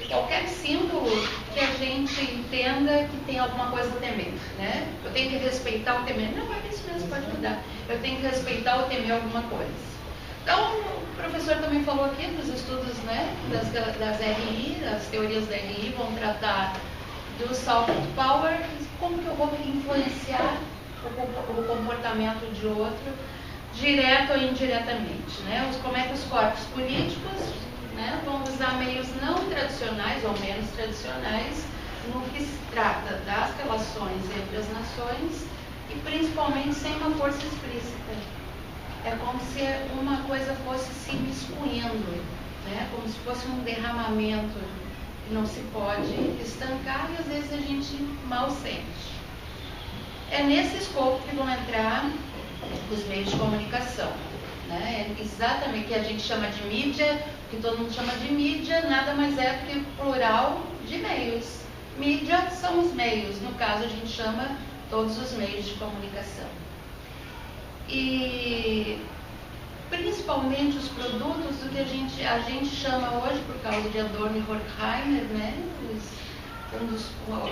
B: Qualquer símbolo que a gente entenda que tem alguma coisa a temer, né? Eu tenho que respeitar o temer. Não, mas isso mesmo pode mudar. Eu tenho que respeitar ou temer alguma coisa. Então, o professor também falou aqui dos estudos, né, das RI, as teorias da RI vão tratar do soft power, como que eu vou influenciar o comportamento de outro, direto ou indiretamente, né? Como é que os corpos políticos, né, vão usar meios não tradicionais ou menos tradicionais no que se trata das relações entre as nações e principalmente sem uma força explícita. É como se uma coisa fosse se miscuindo, né? Como se fosse um derramamento que não se pode estancar e às vezes a gente mal sente. É nesse escopo que vão entrar os meios de comunicação, né? Exatamente, que a gente chama de mídia, que todo mundo chama de mídia, nada mais é do que plural de meios. Mídia são os meios, no caso a gente chama todos os meios de comunicação. E principalmente os produtos do que a gente chama hoje, por causa de Adorno e Horkheimer, né?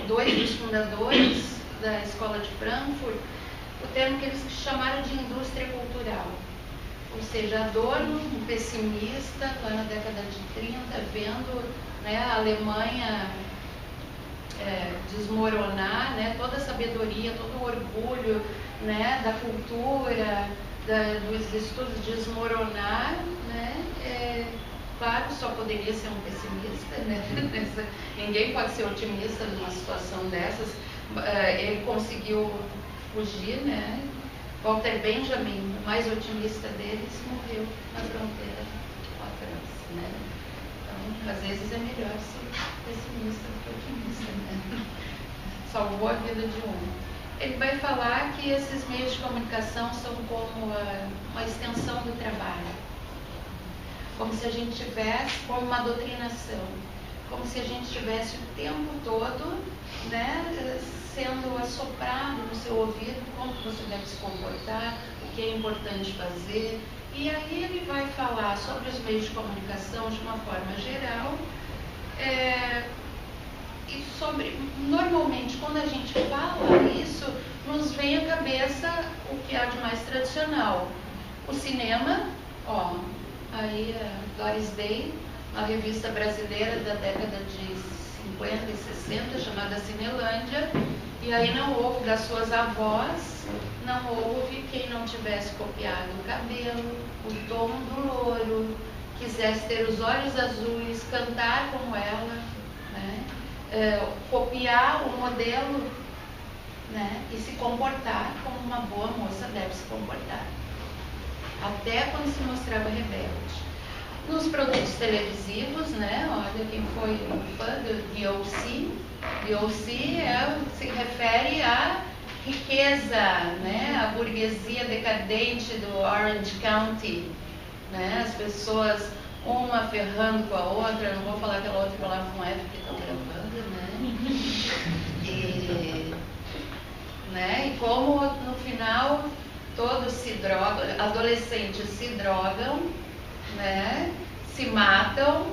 B: Dois dos fundadores da Escola de Frankfurt, o termo que eles chamaram de indústria cultural. Ou seja, Adorno, um pessimista, lá na década de 30, vendo, né, a Alemanha desmoronar, né, toda a sabedoria, todo o orgulho, né, da cultura, dos estudos desmoronar, né, claro, só poderia ser um pessimista, né, ninguém pode ser otimista numa situação dessas. Ele conseguiu fugir, né? Walter Benjamin, o mais otimista deles, morreu na fronteira com a França, né? Então, às vezes é melhor ser pessimista do que otimista, né? Salvou a vida de um. Ele vai falar que esses meios de comunicação são como uma extensão do trabalho, como se a gente tivesse, como uma doutrinação, como se a gente tivesse o tempo todo, né, sendo assoprado no seu ouvido como você deve se comportar, o que é importante fazer. E aí ele vai falar sobre os meios de comunicação de uma forma geral, e sobre, normalmente, quando a gente fala isso, nos vem à cabeça o que há de mais tradicional. O cinema, aí a Doris Day, uma revista brasileira da década de 50 e 60, chamada Cinelândia, e aí não houve das suas avós, não houve quem não tivesse copiado o cabelo, o tom do louro, quisesse ter os olhos azuis, cantar como ela, né? Copiar o modelo, né? E se comportar como uma boa moça deve se comportar, até quando se mostrava rebelde. nos produtos televisivos, né? Olha, quem foi fã do DOC. DOC se refere à riqueza, né? A burguesia decadente do Orange County, né? As pessoas uma ferrando com a outra, eu não vou falar aquela outra palavra com F que estão gravando, né? E como no final todos se drogam, adolescentes se drogam, né? Se matam,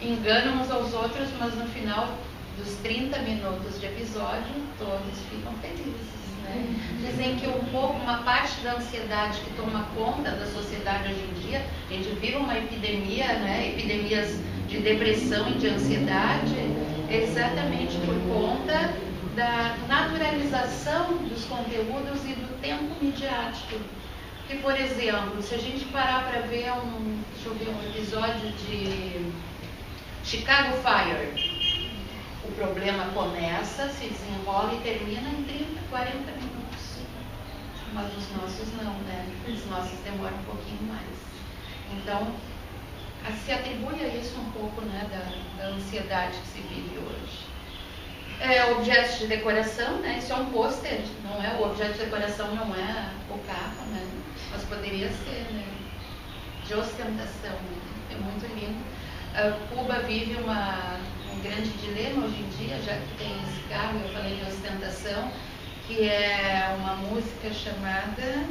B: enganam uns aos outros, mas no final dos 30 minutos de episódio, todos ficam felizes, né? Dizem que uma parte da ansiedade que toma conta da sociedade hoje em dia, a gente vive uma epidemia, né? Epidemias de depressão e de ansiedade, é exatamente por conta da naturalização dos conteúdos e do tempo midiático. Que, por exemplo, se a gente parar para ver um episódio de Chicago Fire, o problema começa, se desenrola e termina em 30, 40 minutos. Mas os nossos não, né? Os nossos demoram um pouquinho mais. Então, se atribui a isso um pouco, né, da ansiedade que se vive hoje. Objetos de decoração, né? Isso é um pôster, não é? O objeto de decoração não é o carro, né? Mas poderia ser, né? De ostentação, né? É muito lindo. Cuba vive um grande dilema hoje em dia, já que tem esse carro, eu falei de ostentação, que é uma música chamada,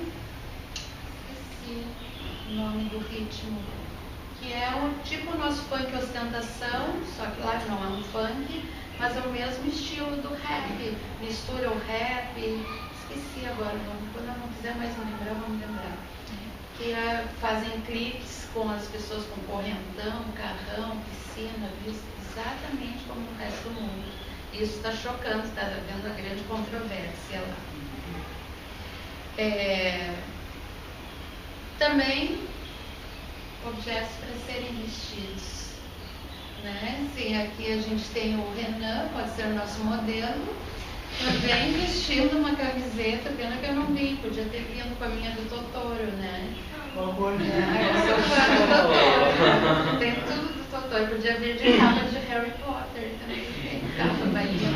B: esqueci o nome do ritmo, que é tipo o nosso funk ostentação, só que lá não é um funk, mas é o mesmo estilo do rap, mistura o rap, esqueci agora o nome, quando eu não quiser mais me lembrar, vou me lembrar. Que fazem clipes com as pessoas com correntão, carrão, piscina, vista exatamente como no resto do mundo. Isso está chocando, está havendo uma grande controvérsia lá. Também objetos para serem vestidos. Né? Sim, aqui a gente tem o Renan, pode ser o nosso modelo, também vestindo uma camiseta, pena que eu não vi, podia ter vindo com a minha do Totoro, né? Eu sou fã do Totoro, tem tudo do Totoro, podia vir de capa de Harry Potter também, tem capa, Bahia,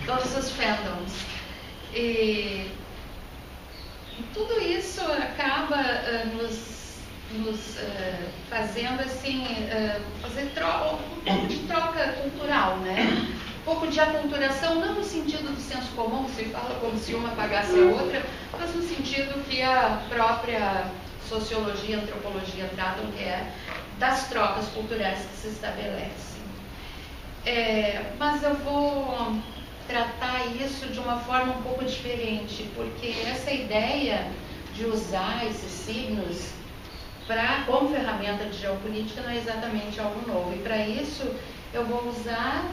B: todos os fandoms. E tudo isso acaba nos fazendo assim, fazer um pouco de troca cultural, né? Um pouco de aculturação, não no sentido do senso comum, se fala como se uma pagasse a outra, mas no sentido que a própria sociologia e antropologia tratam, que é das trocas culturais que se estabelecem. Mas eu vou tratar isso de uma forma um pouco diferente, porque essa ideia de usar esses signos como ferramenta de geopolítica não é exatamente algo novo. E para isso eu vou usar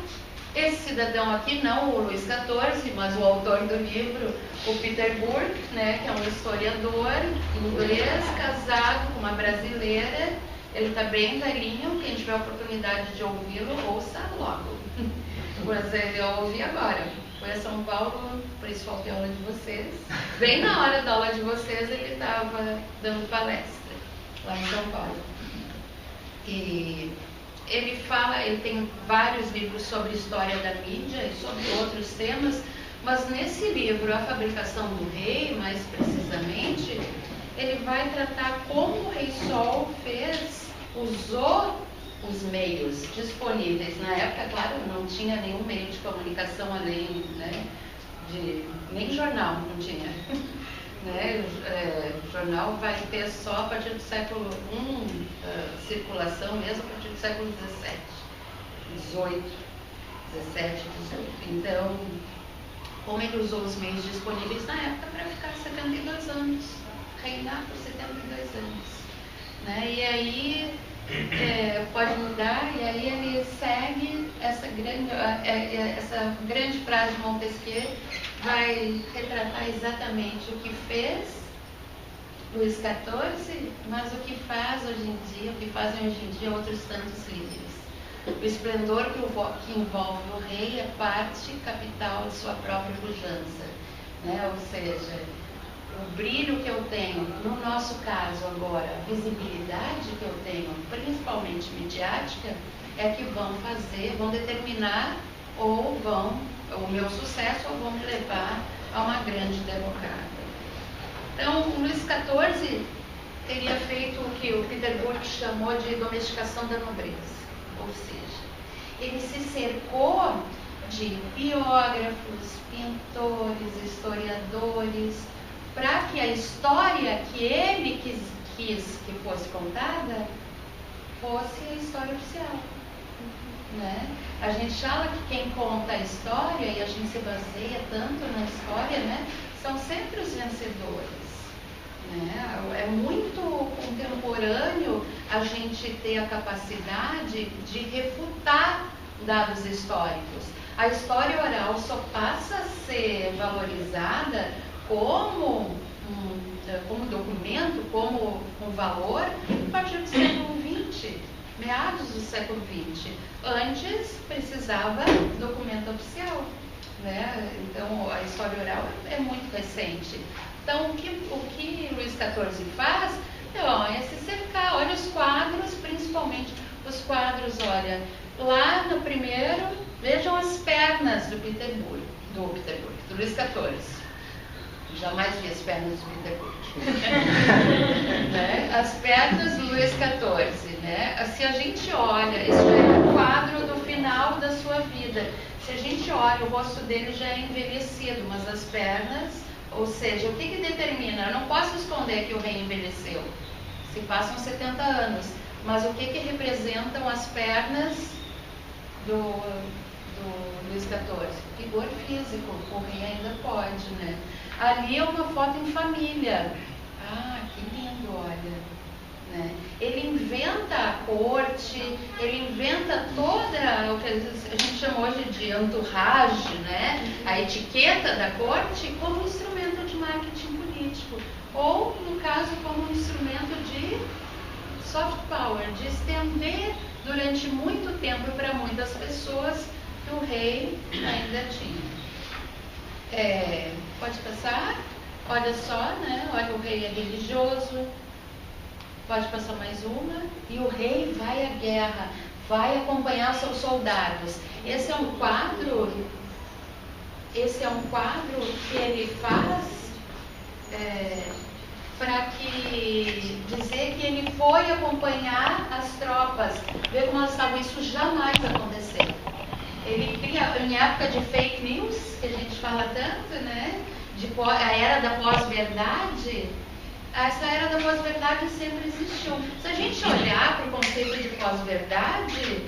B: esse cidadão aqui, não o Luís XIV, mas o autor do livro, o Peter Burke, né, que é um historiador inglês, casado com uma brasileira. Ele está bem velhinho, quem tiver a oportunidade de ouvi-lo, ouça logo. Mas eu ouvi agora. Foi a São Paulo, por isso faltei a aula de vocês. Bem na hora da aula de vocês ele estava dando palestra lá em São Paulo. E ele tem vários livros sobre história da mídia e sobre outros temas, mas nesse livro, A Fabricação do Rei, mais precisamente, ele vai tratar como o Rei Sol usou os meios disponíveis. Na época, claro, não tinha nenhum meio de comunicação além, né, nem jornal não tinha. Né? O jornal vai ter só a partir do século I, circulação mesmo a partir do século XVII, XVIII. Então, como ele usou os meios disponíveis na época para ficar 72 anos, reinar por 72 anos. Né? E aí pode mudar, e aí ele segue essa grande frase de Montesquieu, vai retratar exatamente o que fez Luís XIV, mas o que faz hoje em dia, o que fazem hoje em dia outros tantos líderes. O esplendor que envolve o rei é parte capital de sua própria pujança, né? Ou seja, o brilho que eu tenho, no nosso caso agora, a visibilidade que eu tenho, principalmente midiática, é que vão determinar ou vão, o meu sucesso ou vão me levar a uma grande derrocada. Então, o Luís XIV teria feito o que o Peter Burke chamou de domesticação da nobreza, ou seja, ele se cercou de biógrafos, pintores, historiadores, para que a história que ele quis que fosse contada fosse a história oficial. Né? A gente fala que quem conta a história, e a gente se baseia tanto na história, né, são sempre os vencedores. Né? É muito contemporâneo a gente ter a capacidade de refutar dados históricos. A história oral só passa a ser valorizada como documento, como um valor, a partir do século XX, meados do século XX. Antes precisava documento oficial. Né? Então a história oral é muito recente. Então o que Luís XIV faz é se cercar. Olha os quadros, principalmente os quadros, olha, lá no primeiro, vejam as pernas do Luís XIV. Jamais vi as pernas do Peter Burke. Né? As pernas do Luís XIV. Né? Se a gente olha, esse já é um quadro do final da sua vida. Se a gente olha, o rosto dele já é envelhecido, mas as pernas, ou seja, o que determina? Eu não posso esconder que o rei envelheceu. Se passam 70 anos. Mas o que representam as pernas do Luís XIV? Vigor físico, o rei ainda pode, né? Ali é uma foto em família. Ah, que lindo, olha. Né? Ele inventa a corte, ele inventa toda o que a gente chama hoje de entourage, né? A etiqueta da corte como instrumento de marketing político. Ou, no caso, como um instrumento de soft power, de estender durante muito tempo para muitas pessoas que o rei ainda tinha. Pode passar? Olha só, né? Olha, o rei é religioso. Pode passar mais uma. E o rei vai à guerra, vai acompanhar seus soldados. Esse é um quadro que ele faz para dizer que ele foi acompanhar as tropas, ver como elas estavam. Isso jamais aconteceu. Ele cria, em época de fake news, que a gente fala tanto, né? A era da pós-verdade, essa era da pós-verdade sempre existiu. Se a gente olhar para o conceito de pós-verdade,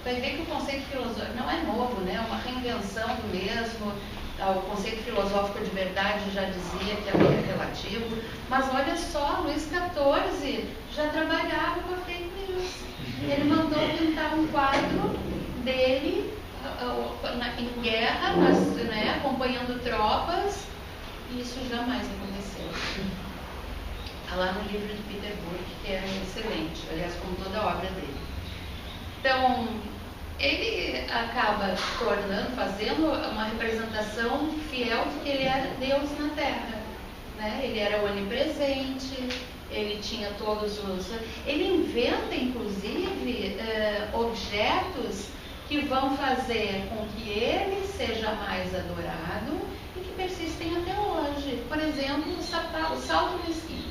B: vai ver que o conceito filosófico não é novo, né? É uma reinvenção do mesmo. O conceito filosófico de verdade já dizia que é relativo. Mas olha só, Luís XIV já trabalhava com a fake news. Ele mandou pintar um quadro dele em guerra, né, acompanhando tropas, e isso jamais aconteceu. Está lá no livro de Peter Burke, que é excelente, aliás, como toda a obra dele. Então, ele acaba fazendo uma representação fiel de que ele era Deus na Terra. Né? Ele era onipresente, ele tinha todos os... Ele inventa, inclusive, objetos que vão fazer com que ele seja mais adorado e que persistem até hoje. Por exemplo, o salto no esqui.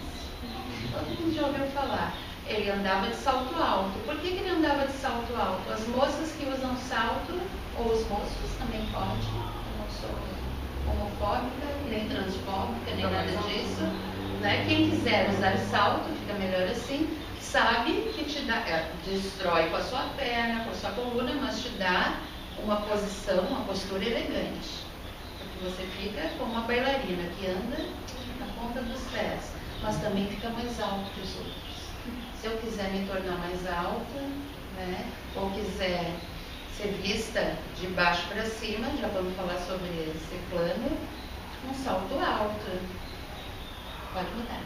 B: Todo mundo já ouviu falar. Ele andava de salto alto. Por que ele andava de salto alto? As moças que usam salto, ou os moços também podem. Eu não sou homofóbica, nem transfóbica, nem nada disso. Né? Quem quiser usar salto, fica melhor assim, sabe que te dá, destrói com a sua perna, com a sua coluna, mas te dá uma posição, uma postura elegante. Porque você fica como uma bailarina que anda na ponta dos pés, mas também fica mais alto que os outros. Se eu quiser me tornar mais alta, né, ou quiser ser vista de baixo para cima, já vamos falar sobre esse plano, um salto alto. Pode mudar.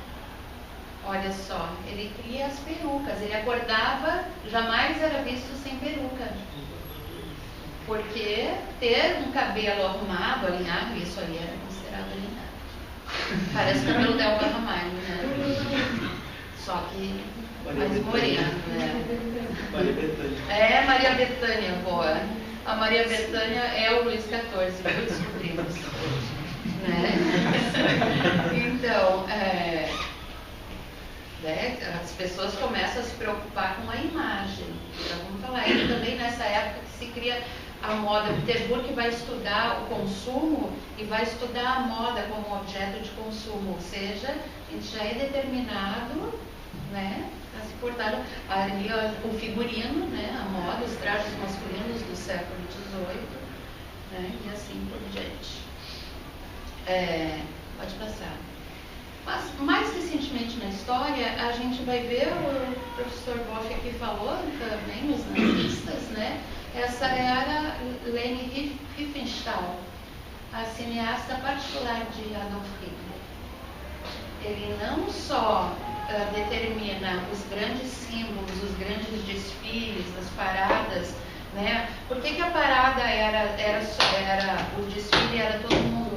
B: Olha só, ele cria as perucas. Ele acordava, jamais era visto sem peruca. Porque ter um cabelo arrumado, alinhado, isso ali era considerado alinhado. Parece o cabelo da Elba Ramalho, né? Só que mais moreno, né?
C: Maria Bethânia.
B: É, Maria Bethânia, boa. A Maria Bethânia é o Luís XIV, viu? Descobrimos. Né? Então, as pessoas começam a se preocupar com a imagem. Então, vamos falar aí também nessa época que se cria a moda. Peterburg vai estudar o consumo e vai estudar a moda como objeto de consumo, ou seja, a gente já é determinado, né, a se portar ali o figurino, né, a moda, os trajes masculinos do século XVIII, né, e assim por diante. Pode passar. Mas, mais recentemente na história, a gente vai ver, o professor Boff aqui falou também, os nazistas, né? Essa era Leni Riefenstahl, a cineasta particular de Adolf Hitler. Ele não só determina os grandes símbolos, os grandes desfiles, as paradas, né? Por que a parada o desfile era todo mundo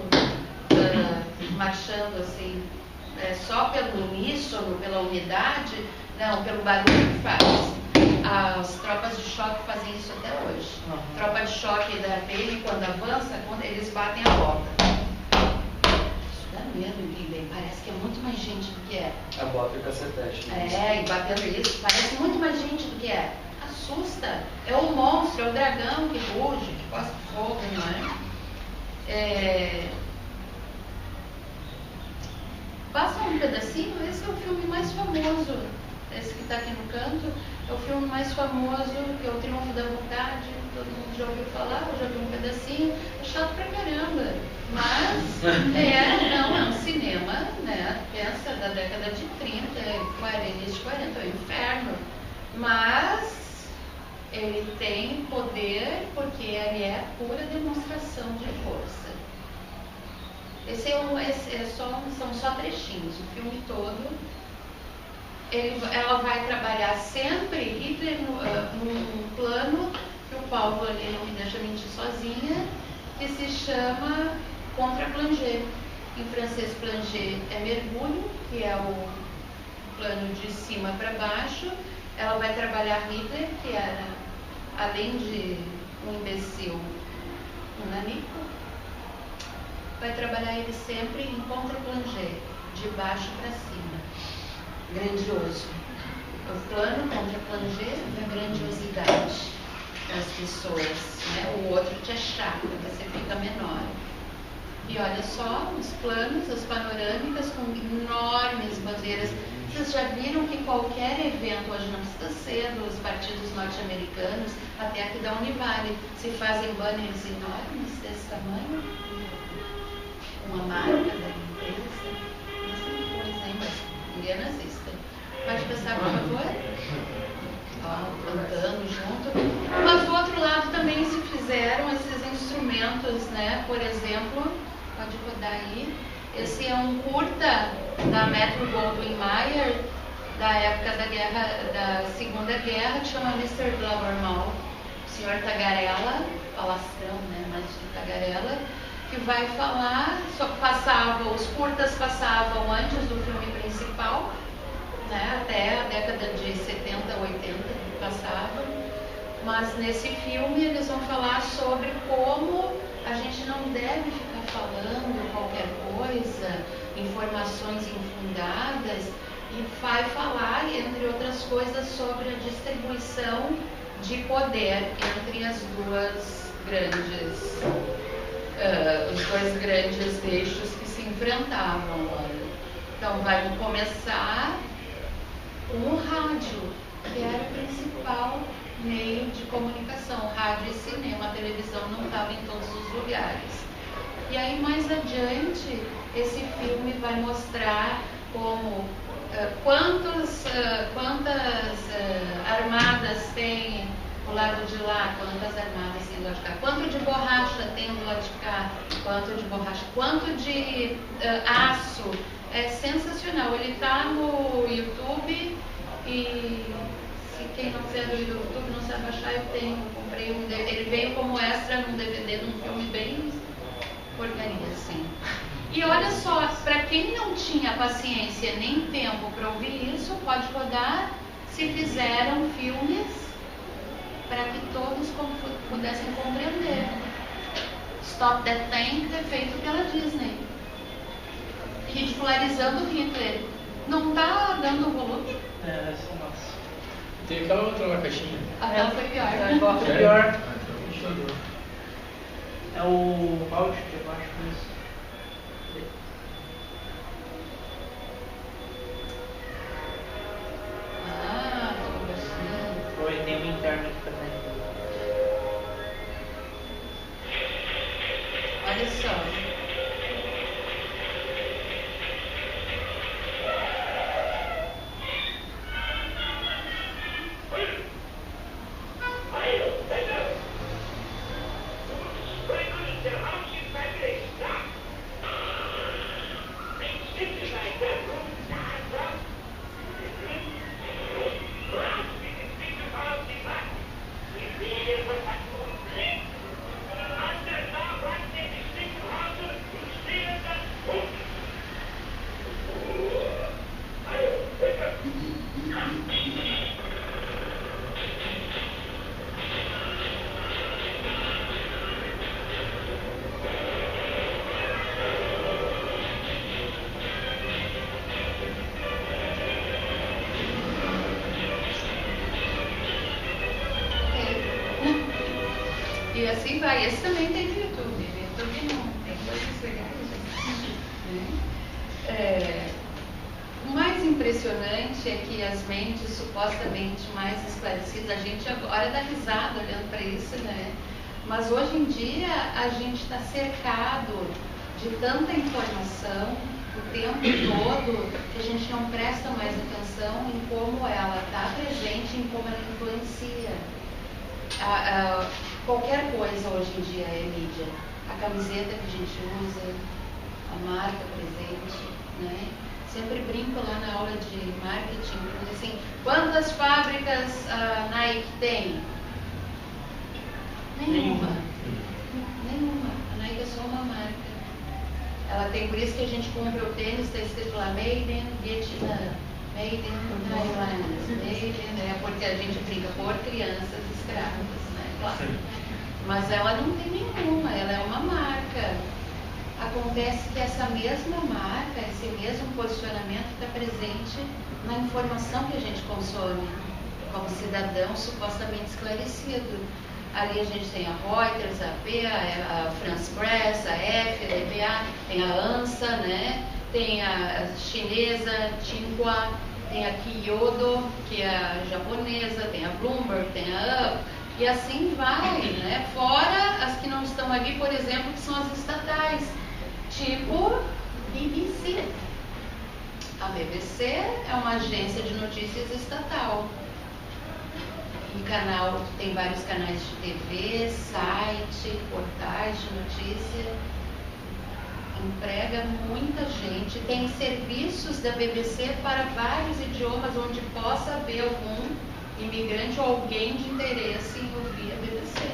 B: marchando assim, só pelo uníssono, pela unidade? Não, pelo barulho que faz. As tropas de choque fazem isso até hoje. Tropa de choque da PM, quando avança, eles batem a bota. Isso dá medo, entendeu? Parece que é muito mais gente do que é.
C: A bota e o cacetete.
B: E batendo isso, parece muito mais gente do que é. Assusta. É o monstro, é o dragão que ruge, que passa fogo, não é? Passa um pedacinho, esse é o filme mais famoso. Esse que está aqui no canto é o filme mais famoso, que é o Triunfo da Vontade. Todo mundo já ouviu falar, eu já vi um pedacinho. É chato pra caramba, mas é um cinema, né? Pensa da década de 30, 40, é o inferno. Mas ele tem poder porque ele é pura demonstração de força. São só trechinhos, o filme todo. Ela vai trabalhar sempre Hitler num plano que o Paulo ali não me deixa mentir sozinha, que se chama contra-plongée. Em francês, plongée é mergulho, que é o plano de cima para baixo. Ela vai trabalhar Hitler, que era, além de um imbecil, um nanico, vai trabalhar ele sempre em contra-plongée, de baixo para cima. Grandioso. O plano contra-plongée é grandiosidade das pessoas, né? O outro te achaca, você fica menor. E olha só os planos, as panorâmicas com enormes bandeiras. Vocês já viram que qualquer evento, hoje não precisa ser dos partidos norte-americanos, até aqui da Univale, se fazem banners enormes desse tamanho? Uma marca da empresa? Não sei, mas ninguém nazista. Pode passar, por favor? Cantando junto. Mas do outro lado também se fizeram esses instrumentos, né? Por exemplo, pode rodar aí. Esse é um curta da Metro-Goldwyn-Mayer, da época da Segunda Guerra, que chama Mr. Blabbermouth, o Sr. Tagarela, falastrão, né? Mas de Tagarela, que vai falar, os curtas passavam antes do filme principal, né, até a década de 70, 80 passavam, mas nesse filme eles vão falar sobre como a gente não deve ficar falando qualquer coisa, informações infundadas, e vai falar, entre outras coisas, sobre a distribuição de poder entre os dois grandes eixos que se enfrentavam. Então vai começar um rádio, que era o principal meio de comunicação. Rádio e cinema, a televisão não estava em todos os lugares. E aí mais adiante, esse filme vai mostrar como quantas armadas tem o lado de lá, quantas armadas tem do lado de cá, quanto de borracha tem do lado de cá, quanto de aço. É sensacional. Ele está no YouTube e se quem não quiser do YouTube não sabe achar, eu comprei ele veio como extra num DVD de um filme bem porcaria, assim. E olha só, para quem não tinha paciência nem tempo para ouvir isso, pode rodar, se fizeram filmes para que todos pudessem compreender. Stop That Thing é feito pela Disney, ridicularizando Hitler. Não está dando volume?
C: Essa é nossa.
A: Tem aquela outra lá, caixinha.
B: Aquela foi pior.
C: Aquela foi pior. É o áudio que eu acho que isso.
B: Ah, tô gostando.
C: Foi, tem um interno aqui também.
B: Olha só. E assim vai. Esse também tem no YouTube. No YouTube não tem coisas legais. Né? O mais impressionante é que as mentes supostamente mais esclarecidas, a gente agora dá risada olhando para isso, né? Mas hoje em dia a gente está cercado de tanta informação o tempo todo que a gente não presta mais atenção em como ela está presente, em como ela influencia. Qualquer coisa hoje em dia é mídia. A camiseta que a gente usa, a marca presente, né? Sempre brinco lá na aula de marketing, assim, quantas fábricas a Nike tem? Nenhuma. A Nike é só uma marca. Ela tem, por isso que a gente compra o tênis, está escrito lá Made in Vietnam, Made in Thailand, Made in, porque a gente brinca por crianças escravas, né? Claro. Mas ela não tem nenhuma, ela é uma marca. Acontece que essa mesma marca, esse mesmo posicionamento está presente na informação que a gente consome como cidadão supostamente esclarecido. Ali a gente tem a Reuters, a AP, a France Press, a F, a EBA, tem a ANSA, né? Tem a chinesa, Xinhua, tem a Kyodo, que é a japonesa, tem a Bloomberg, tem a UP, e assim vai, né? Fora as que não estão ali, por exemplo, que são as estatais, tipo BBC. A BBC é uma agência de notícias estatal. E canal, tem vários canais de TV, site, portais de notícia. Emprega muita gente. Tem serviços da BBC para vários idiomas onde possa haver algum imigrante ou alguém de interesse em ouvir a BBC.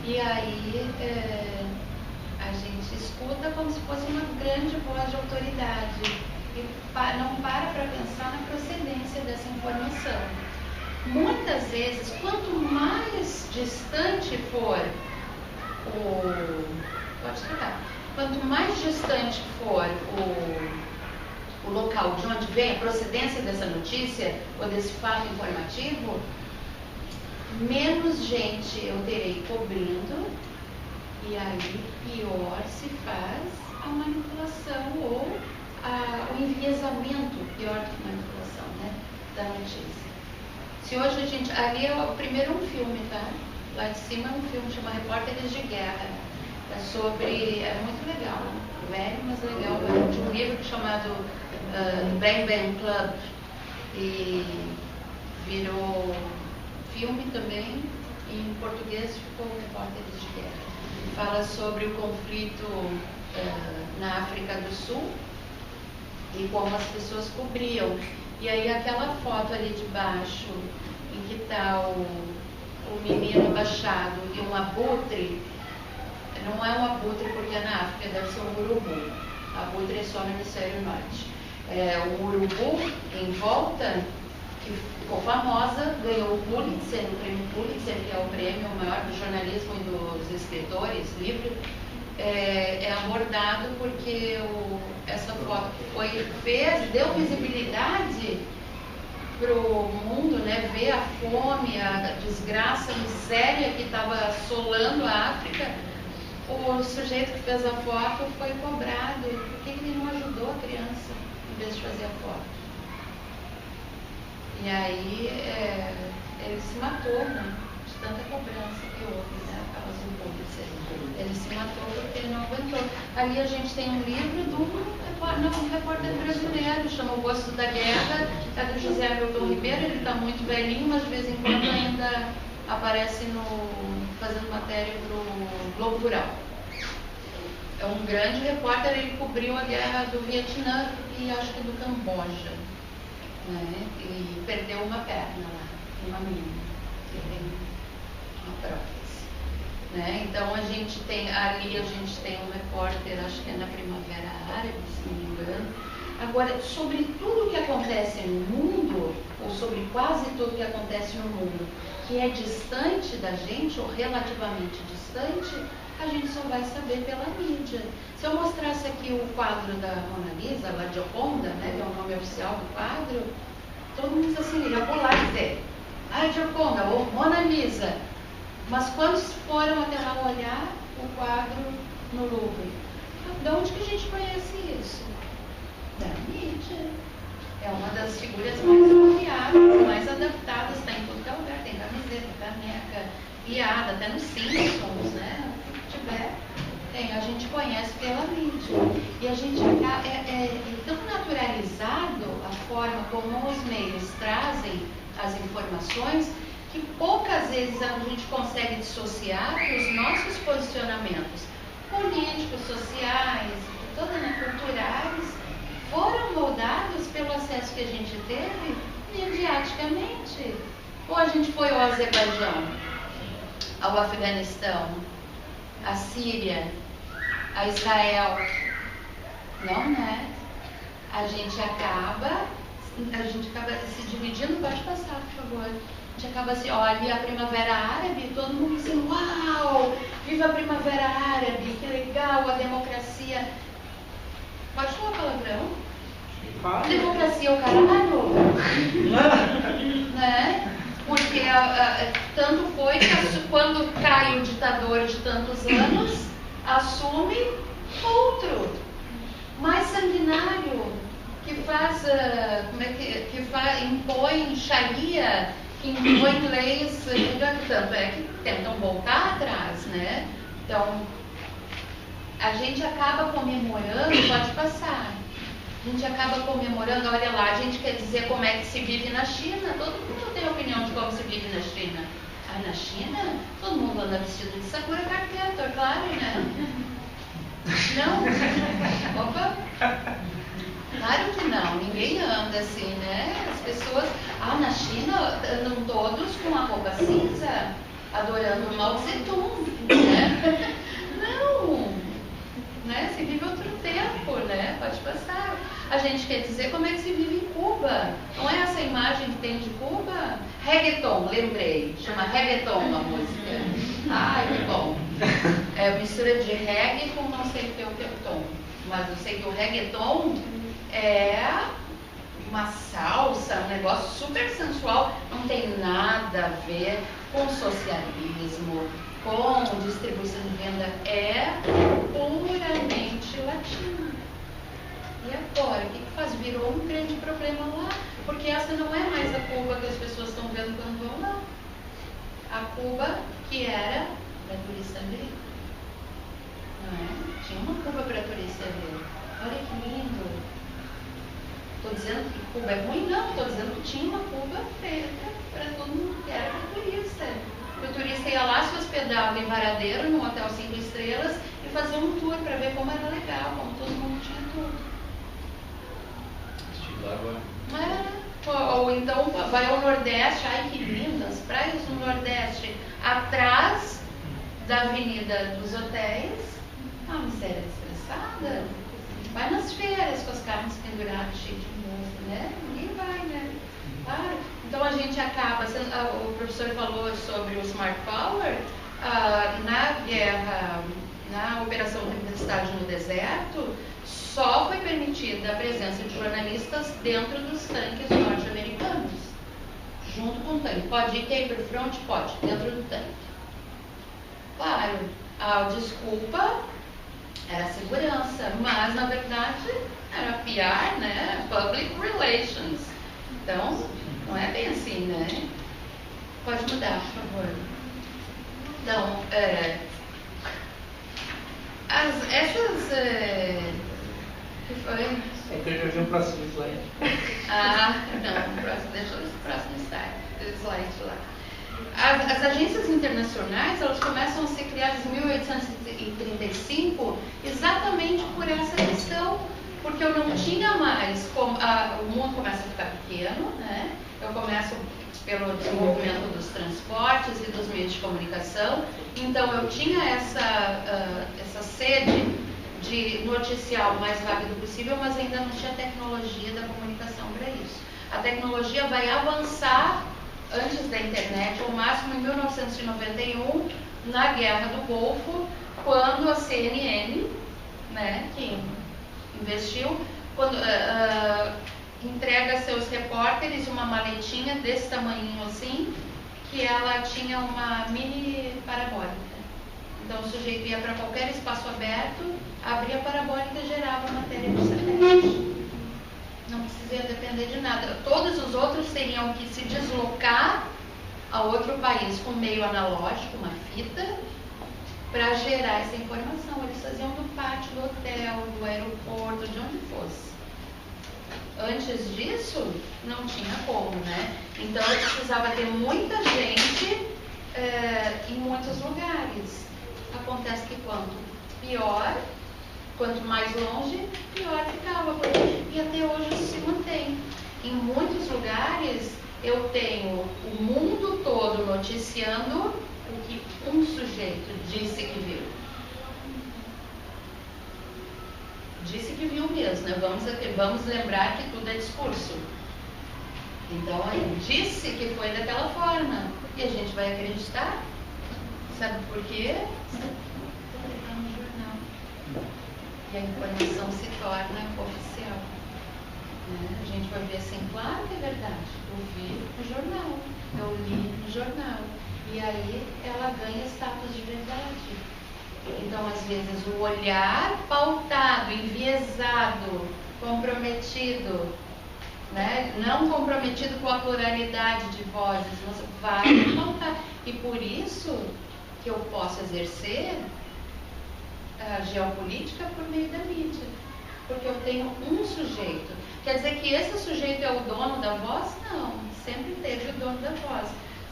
B: E aí a gente escuta como se fosse uma grande voz de autoridade e não para pensar na procedência dessa informação. Muitas vezes, quanto mais distante for quanto mais distante for o local de onde vem a procedência dessa notícia ou desse fato informativo, menos gente eu terei cobrindo, e aí pior se faz a manipulação ou o enviesamento, pior do que manipulação, né, da notícia. Se hoje a gente... Ali é o primeiro um filme, tá? Lá de cima é um filme, chama Repórteres de Guerra. É sobre... É muito legal, velho, mas legal. É de um livro chamado Bang Bang Club. E virou filme também. E em português ficou Repórteres de Guerra. Fala sobre o conflito na África do Sul e como as pessoas cobriam. E aí aquela foto ali de baixo, em que está o menino abaixado e um abutre, não é um abutre porque é na África, deve ser um urubu. Abutre é só no hemisfério norte. O urubu em volta, que ficou famosa, ganhou o Pulitzer, o prêmio Pulitzer, que é o prêmio maior do jornalismo e dos escritores, livro, é abordado porque essa foto deu visibilidade para o mundo, né, ver a fome, a desgraça, a miséria que estava assolando a África. O sujeito que fez a foto foi cobrado. Por que ele não ajudou a criança em vez de fazer a foto? E aí ele se matou, né, de tanta cobrança que houve, né, por causa do Pulitzer. Ele se matou porque ele não aguentou. Ali a gente tem um livro de um repórter brasileiro, chama O Gosto da Guerra, é do José Milton Ribeiro. Ele está muito velhinho, mas de vez em quando ainda aparece fazendo matéria para o Globo Rural. É um grande repórter, ele cobriu a guerra do Vietnã e acho que do Camboja, né? E perdeu uma perna lá, uma mina, que tem uma prótese, né? Então ali a gente tem um repórter, acho que é na Primavera Árabe, se não me engano. Agora, sobre tudo que acontece no mundo, ou sobre quase tudo que acontece no mundo, que é distante da gente, ou relativamente distante, a gente só vai saber pela mídia. Se eu mostrasse aqui o quadro da Mona Lisa, La Gioconda, né, que é o nome oficial do quadro, todo mundo diz assim, já vou lá dizer, Gioconda, ou Mona Lisa. Mas quantos foram até lá olhar o quadro no Louvre? De onde que a gente conhece isso? Da mídia. É uma das figuras mais apropriadas, mais adaptadas, está em todo lugar, tem camiseta, caneca, piada, até nos Simpsons, né? A gente conhece pela mídia. E a gente é tão naturalizado a forma como os meios trazem as informações que poucas vezes a gente consegue dissociar que os nossos posicionamentos políticos, sociais, culturais, foram moldados pelo acesso que a gente teve mediaticamente. Ou a gente foi ao Azerbaijão, ao Afeganistão, a Síria, a Israel. Não, né? A gente acaba se dividindo. Pode passar, por favor. A gente acaba assim, olha, a Primavera Árabe, todo mundo assim, uau, viva a Primavera Árabe, que legal, a democracia. Pode falar palavrão? Democracia é o caralho. Né? Porque tanto foi que quando cai o ditador de tantos anos, assume outro, mais sanguinário, que impõe Sharia, que impõe leis, tanto é que tentam voltar atrás, né? Então, a gente acaba comemorando, pode passar. A gente acaba comemorando, olha lá, a gente quer dizer como é que se vive na China, todo mundo tem opinião de como se vive na China. Na China, todo mundo anda vestido de Sakura Card Captor, claro, né? Não? Opa! Claro que não, ninguém anda assim, né? As pessoas, na China andam todos com a roupa cinza, adorando o Mao Tse-tung, né? Não! Né? Se vive outro tempo, né? Pode passar. A gente quer dizer como é que se vive em Cuba. Não é essa imagem que tem de Cuba? Reggaeton, lembrei. Chama reggaeton a música. Ai, que bom. É mistura de reggae com não sei o que é o tom. Mas eu sei que o reggaeton é uma salsa, um negócio super sensual. Não tem nada a ver com socialismo, com distribuição de venda, é puramente latino. E agora, o que faz? Virou um grande problema lá, porque essa não é mais a Cuba que as pessoas estão vendo quando vão lá. A Cuba que era para turista ver. Não é? Tinha uma Cuba para turista ver. Olha que lindo. Estou dizendo que Cuba é ruim? Não, estou dizendo que tinha uma Cuba feita para todo mundo que era para turista. O turista ia lá, se hospedava em Varadeiro, num hotel 5 estrelas, e fazia um tour para ver como era legal, como todo mundo tinha tudo. Ou então vai ao Nordeste, ai que lindas, praias do Nordeste, atrás da avenida dos hotéis, a miséria desgraçada. Vai nas feiras com as carnes penduradas, cheio de mofo, né? Ninguém vai, né? Claro. Então a gente acaba, o professor falou sobre o Smart Power, na guerra, na Operação Tempestade no Deserto, só foi permitida a presença de jornalistas dentro dos tanques norte-americanos, junto com o tanque. Pode ir quem para o front? Pode, dentro do tanque. Claro, a desculpa era a segurança, mas na verdade era PR, né? Public Relations. Então, não é bem assim, né? Pode mudar, por favor. Então, que foi?
C: É que eu já vi um próximo slide.
B: Não, deixa o próximo slide lá. As agências internacionais, elas começam a ser criadas em 1835 exatamente por essa questão, porque eu não tinha mais, o mundo começa a ficar pequeno, né? Eu começo pelo desenvolvimento dos transportes e dos meios de comunicação, então eu tinha essa sede de noticiar o mais rápido possível, mas ainda não tinha tecnologia da comunicação para isso. A tecnologia vai avançar antes da internet, ao máximo em 1991, na Guerra do Golfo, quando a CNN, né, que investiu, entrega a seus repórteres uma maletinha desse tamanhinho assim, que ela tinha uma mini parabólica. Então o sujeito ia para qualquer espaço aberto, abria a parabólica e gerava matéria do satélite. Não precisa depender de nada. Todos os outros teriam que se deslocar a outro país com meio analógico, uma fita, para gerar essa informação. Eles faziam do pátio do hotel, do aeroporto, de onde fosse. Antes disso, não tinha como, né? Então, eu precisava ter muita gente em muitos lugares. Acontece que quanto mais longe, pior ficava. E até hoje isso se mantém. Em muitos lugares, eu tenho o mundo todo noticiando o que um sujeito disse que viu. Disse que viu mesmo, né? Vamos lembrar que tudo é discurso. Então, ele disse que foi daquela forma. E a gente vai acreditar? Sabe por quê? Está no jornal. E a informação se torna oficial. A gente vai ver assim, claro que é verdade. Eu vi no jornal, eu li no jornal. E aí ela ganha status de verdade. Então, às vezes, o olhar pautado, enviesado, comprometido, né? Não comprometido com a pluralidade de vozes, mas vai pautar. E por isso que eu posso exercer a geopolítica por meio da mídia. Porque eu tenho um sujeito. Quer dizer que esse sujeito é o dono da voz? Não, sempre teve o dono da voz.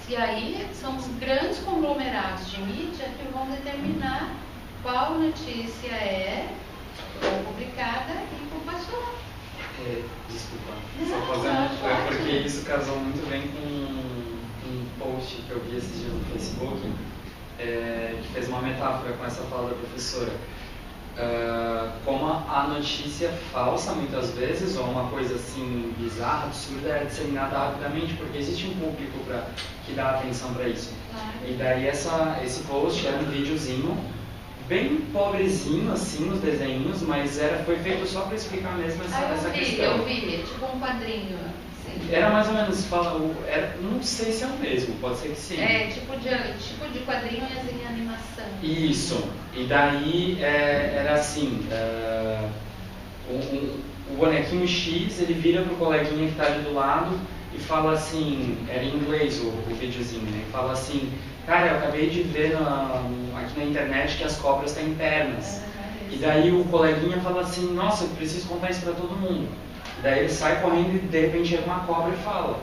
B: E aí são os grandes conglomerados de mídia que vão determinar qual notícia é publicada e com passou.
E: Desculpa, só fazendo, porque isso casou muito bem com um post que eu vi esses dias no Facebook, que fez uma metáfora com essa fala da professora. Como a notícia falsa, muitas vezes, ou uma coisa assim bizarra, absurda, é disseminada rapidamente, porque existe um público que dá atenção para isso. E daí esse post era um videozinho, bem pobrezinho, assim, nos desenhos, mas foi feito só para explicar mesmo essa questão.
B: Eu vi, tipo um quadrinho. Assim.
E: Era mais ou menos, não sei se é o mesmo, pode ser que sim.
B: Tipo de quadrinho em animação.
E: Isso, e daí era assim, o bonequinho X, ele vira pro coleguinha que está ali do lado e fala assim, era em inglês o videozinho, né? E fala assim, cara, eu acabei de ver aqui na internet que as cobras têm pernas. E daí o coleguinha fala assim, nossa, eu preciso contar isso para todo mundo. E daí ele sai correndo e de repente chega uma cobra e fala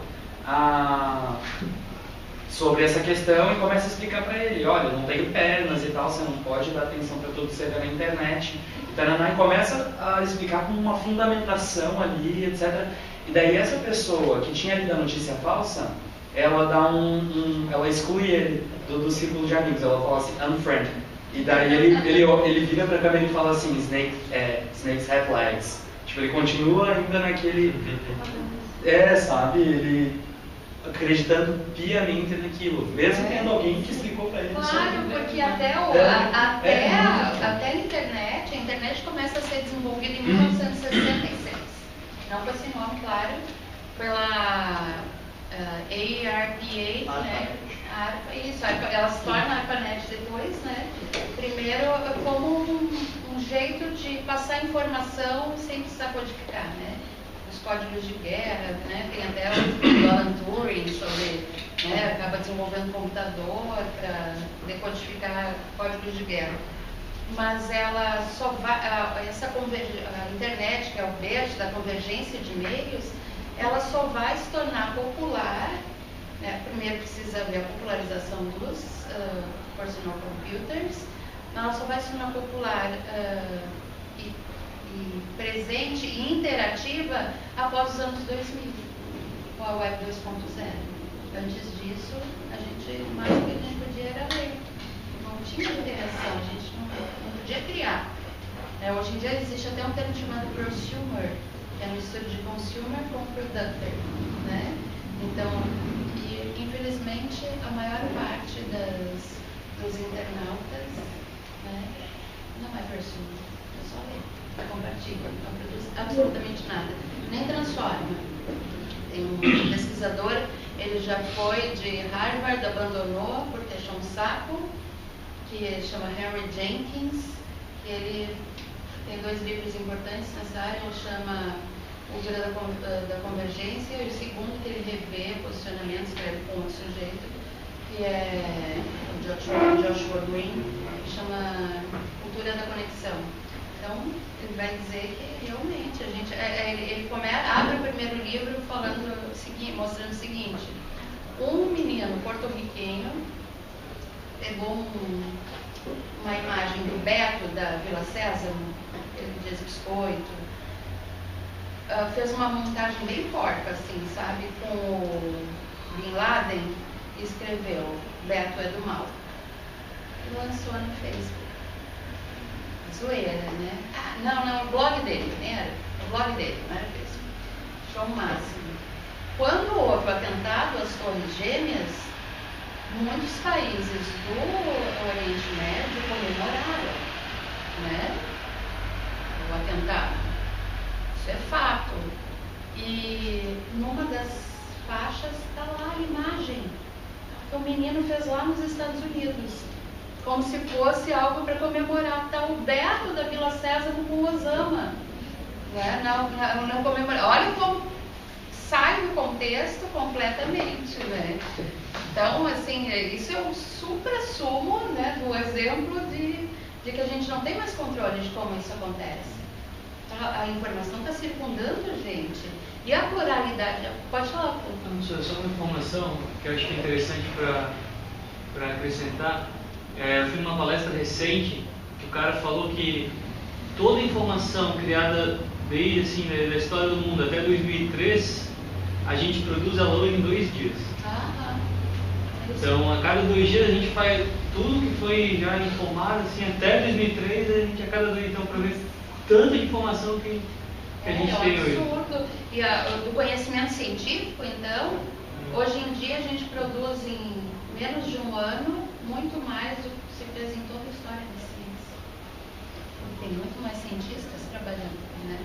E: sobre essa questão e começa a explicar para ele, olha, eu não tenho pernas e tal, você não pode dar atenção para tudo que você vê na internet. E começa a explicar com uma fundamentação ali, etc. E daí essa pessoa que tinha lido a notícia falsa, ela dá ela exclui ele do círculo de amigos, ela fala assim, unfriend. E daí ele vira pra câmera e fala assim, snakes have legs. Tipo, ele continua ainda naquele... sabe, ele acreditando piamente naquilo, mesmo tendo alguém que explicou pra ele.
B: Claro, porque até a internet começa a ser desenvolvida em 1966. Não com esse nome, claro, pela ARPA, né? Isso, ela se torna a ARPANET depois, né? Primeiro como um jeito de passar informação sem precisar codificar, né? Os códigos de guerra, né? Tem até o Alan Turing sobre, né? Acaba desenvolvendo computador para decodificar códigos de guerra. Mas ela só vai, a internet, que é o berço da convergência de meios, ela só vai se tornar popular, né? Primeiro precisa haver a popularização dos personal computers, mas ela só vai se tornar popular e presente e interativa após os anos 2000, com a Web 2.0. Antes disso, mais do que a gente podia era ler. Não tinha interação, a gente não podia criar. Hoje em dia existe até um termo chamado prosumer, que é um estudo de consumer com producer, né? Então, infelizmente, a maior parte dos internautas, né, não é prosumer, é só ler, compartilha, não produz absolutamente nada, nem transforma. Tem um pesquisador, ele já foi de Harvard, abandonou por ter um saco, que chama Henry Jenkins, que ele tem 2 livros importantes nessa área, ele chama Cultura da Convergência, e o segundo que ele revê posicionamentos, escreve com outro sujeito, que é o Joshua Green, que chama Cultura da Conexão. Então, ele vai dizer que realmente a gente... ele abre o primeiro livro mostrando o seguinte: um menino porto-riquenho pegou uma imagem do Beto da Vila Sésamo, ele diz biscoito, fez uma montagem bem porca, assim, sabe, com o Bin Laden, e escreveu Beto é do mal. E lançou no Facebook. Zoeira, né? Não, o blog dele, né? O blog dele, não era Facebook. Achou o máximo. Quando houve o atentado às Torres Gêmeas, muitos países do Oriente Médio comemoraram, né, o atentado. Isso é fato. E numa das faixas está lá a imagem que o menino fez lá nos Estados Unidos, como se fosse algo para comemorar. Está o Beto da Vila Sésamo com o Osama, né? Não comemora. Olha como sai do contexto completamente, né? Então, assim, isso é um supra-sumo, né, do exemplo de que a gente não tem mais controle de como isso acontece. A informação está circundando a gente. E a pluralidade... Pode falar, Paulo.
C: Só uma informação que eu acho que é interessante para acrescentar. Eu fui numa palestra recente que o cara falou que toda informação criada desde assim, da história do mundo até 2003, a gente produz ela em 2 dias. Então, a cada 2 dias a gente faz tudo que foi já informado, assim, até 2003, a gente a cada 2 dias, então, para ver tanta informação que a gente tem hoje.
B: E do conhecimento científico, então, hoje em dia a gente produz em menos de 1 ano muito mais do que se fez em toda a história da ciência. Tem muito mais cientistas trabalhando, né?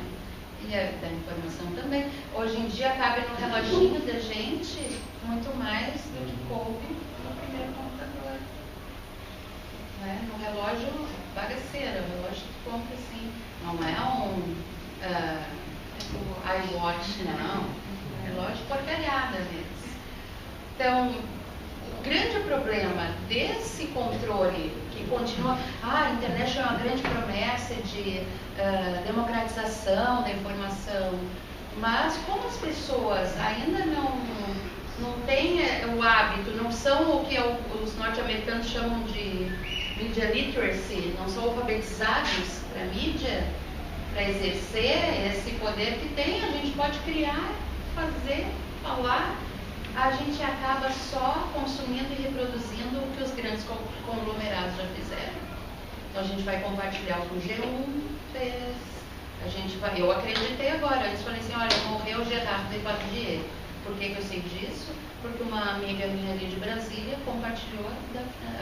B: E da informação também. Hoje em dia cabe no reloginho da gente muito mais do que coube no primeiro computador. Né? No relógio bagaceira, o relógio que compra assim, não é um iWatch, não. É um relógio porcalhada mesmo. Então, o grande problema desse controle que continua, a internet é uma grande promessa de democratização da informação, mas como as pessoas ainda não têm o hábito, não são o que os norte-americanos chamam de media literacy, não são alfabetizados para mídia, para exercer esse poder que tem, a gente pode criar, fazer, falar, a gente acaba só consumindo e reproduzindo o que os grandes conglomerados já fizeram. Então a gente vai compartilhar o que o G1 fez. Eu acreditei agora, antes falei assim, olha, morreu Gerard Depardieu. Por que eu sei disso? Porque uma amiga minha ali de Brasília compartilhou,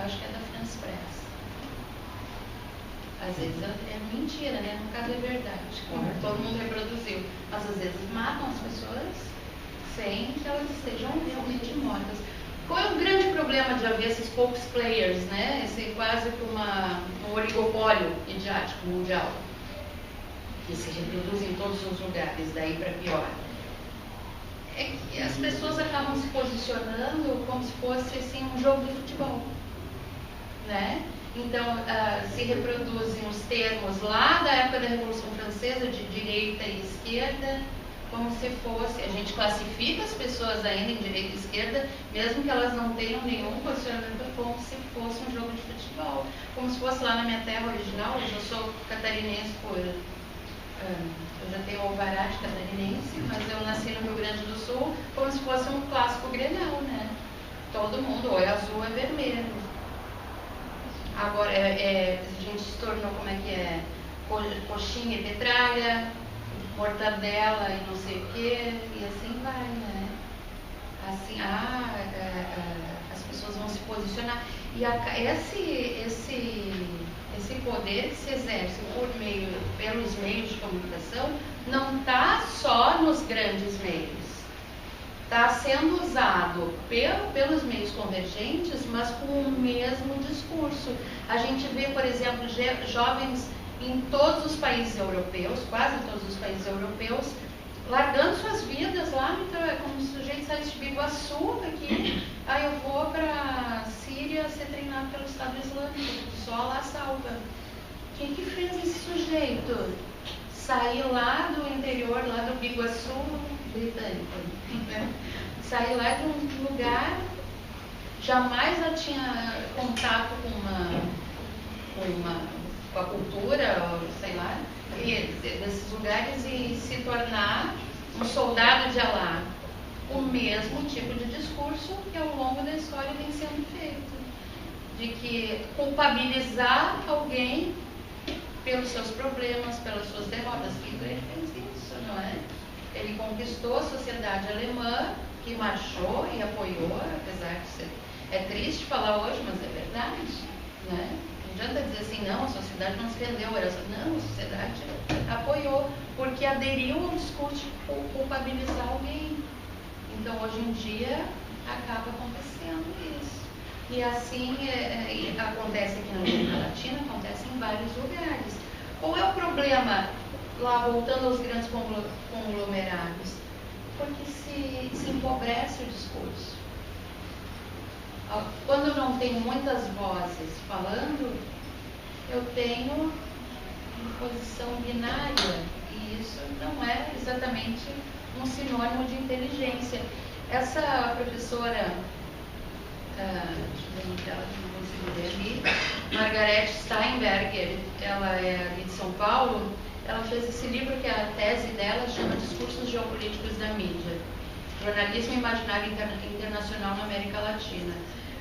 B: acho que é da France Press. Às vezes é mentira, né? No caso é verdade, todo mundo reproduziu. Mas às vezes matam as pessoas sem que elas estejam realmente mortas. Qual é o grande problema de haver esses poucos players, né? Esse quase que um oligopólio midiático mundial, que se reproduz em todos os lugares, daí para pior. É que as pessoas acabam se posicionando como se fosse assim, um jogo de futebol, né? Então, se reproduzem os termos lá da época da Revolução Francesa, de direita e esquerda, como se fosse, a gente classifica as pessoas ainda em direita e esquerda, mesmo que elas não tenham nenhum posicionamento, como se fosse um jogo de futebol, como se fosse lá na minha terra original. Eu já sou catarinense eu já tenho alvará de catarinense, mas eu nasci no Rio Grande do Sul, como se fosse um clássico Grenal, né? Todo mundo, ou é azul ou é vermelho. Agora, a gente se tornou, como é que é? Coxinha e petralha, mortadela e não sei o quê, e assim vai, né? Assim, as pessoas vão se posicionar. E esse poder que se exerce pelos meios de comunicação não está só nos grandes meios. Está sendo usado pelos meios convergentes, mas com o mesmo discurso. A gente vê, por exemplo, jovens em todos os países europeus, quase todos os países europeus, largando suas vidas lá, então é como se o sujeito saísse de Biguaçu aqui, aí eu vou para a Síria ser treinado pelo Estado Islâmico, só lá salva. Quem que fez esse sujeito sair lá do interior, lá do Biguaçu britânico, né? Sair lá de um lugar, jamais já tinha contato com a cultura, ou sei lá, desses lugares, e se tornar um soldado de Alá. O mesmo tipo de discurso que ao longo da história vem sendo feito, de que culpabilizar alguém pelos seus problemas, pelas suas derrotas. Hitler fez isso, não é? Ele conquistou a sociedade alemã, que marchou e apoiou, apesar de ser... É triste falar hoje, mas é verdade, né? Não adianta dizer assim, não, a sociedade não se rendeu, não, a sociedade apoiou, porque aderiu ao discurso de culpabilizar alguém. Então, hoje em dia, acaba acontecendo isso. E assim acontece aqui na América Latina, acontece em vários lugares. Qual é o problema, lá voltando aos grandes conglomerados? Porque se empobrece o discurso. Quando não tem muitas vozes falando, eu tenho uma posição binária, e isso não é exatamente um sinônimo de inteligência. Essa professora, deixa eu ver o nome dela, que não consigo ver ali, Margaret Steinberger, ela é ali de São Paulo. Ela fez esse livro que a tese dela chama Discursos Geopolíticos da Mídia, Jornalismo Imaginário Internacional na América Latina.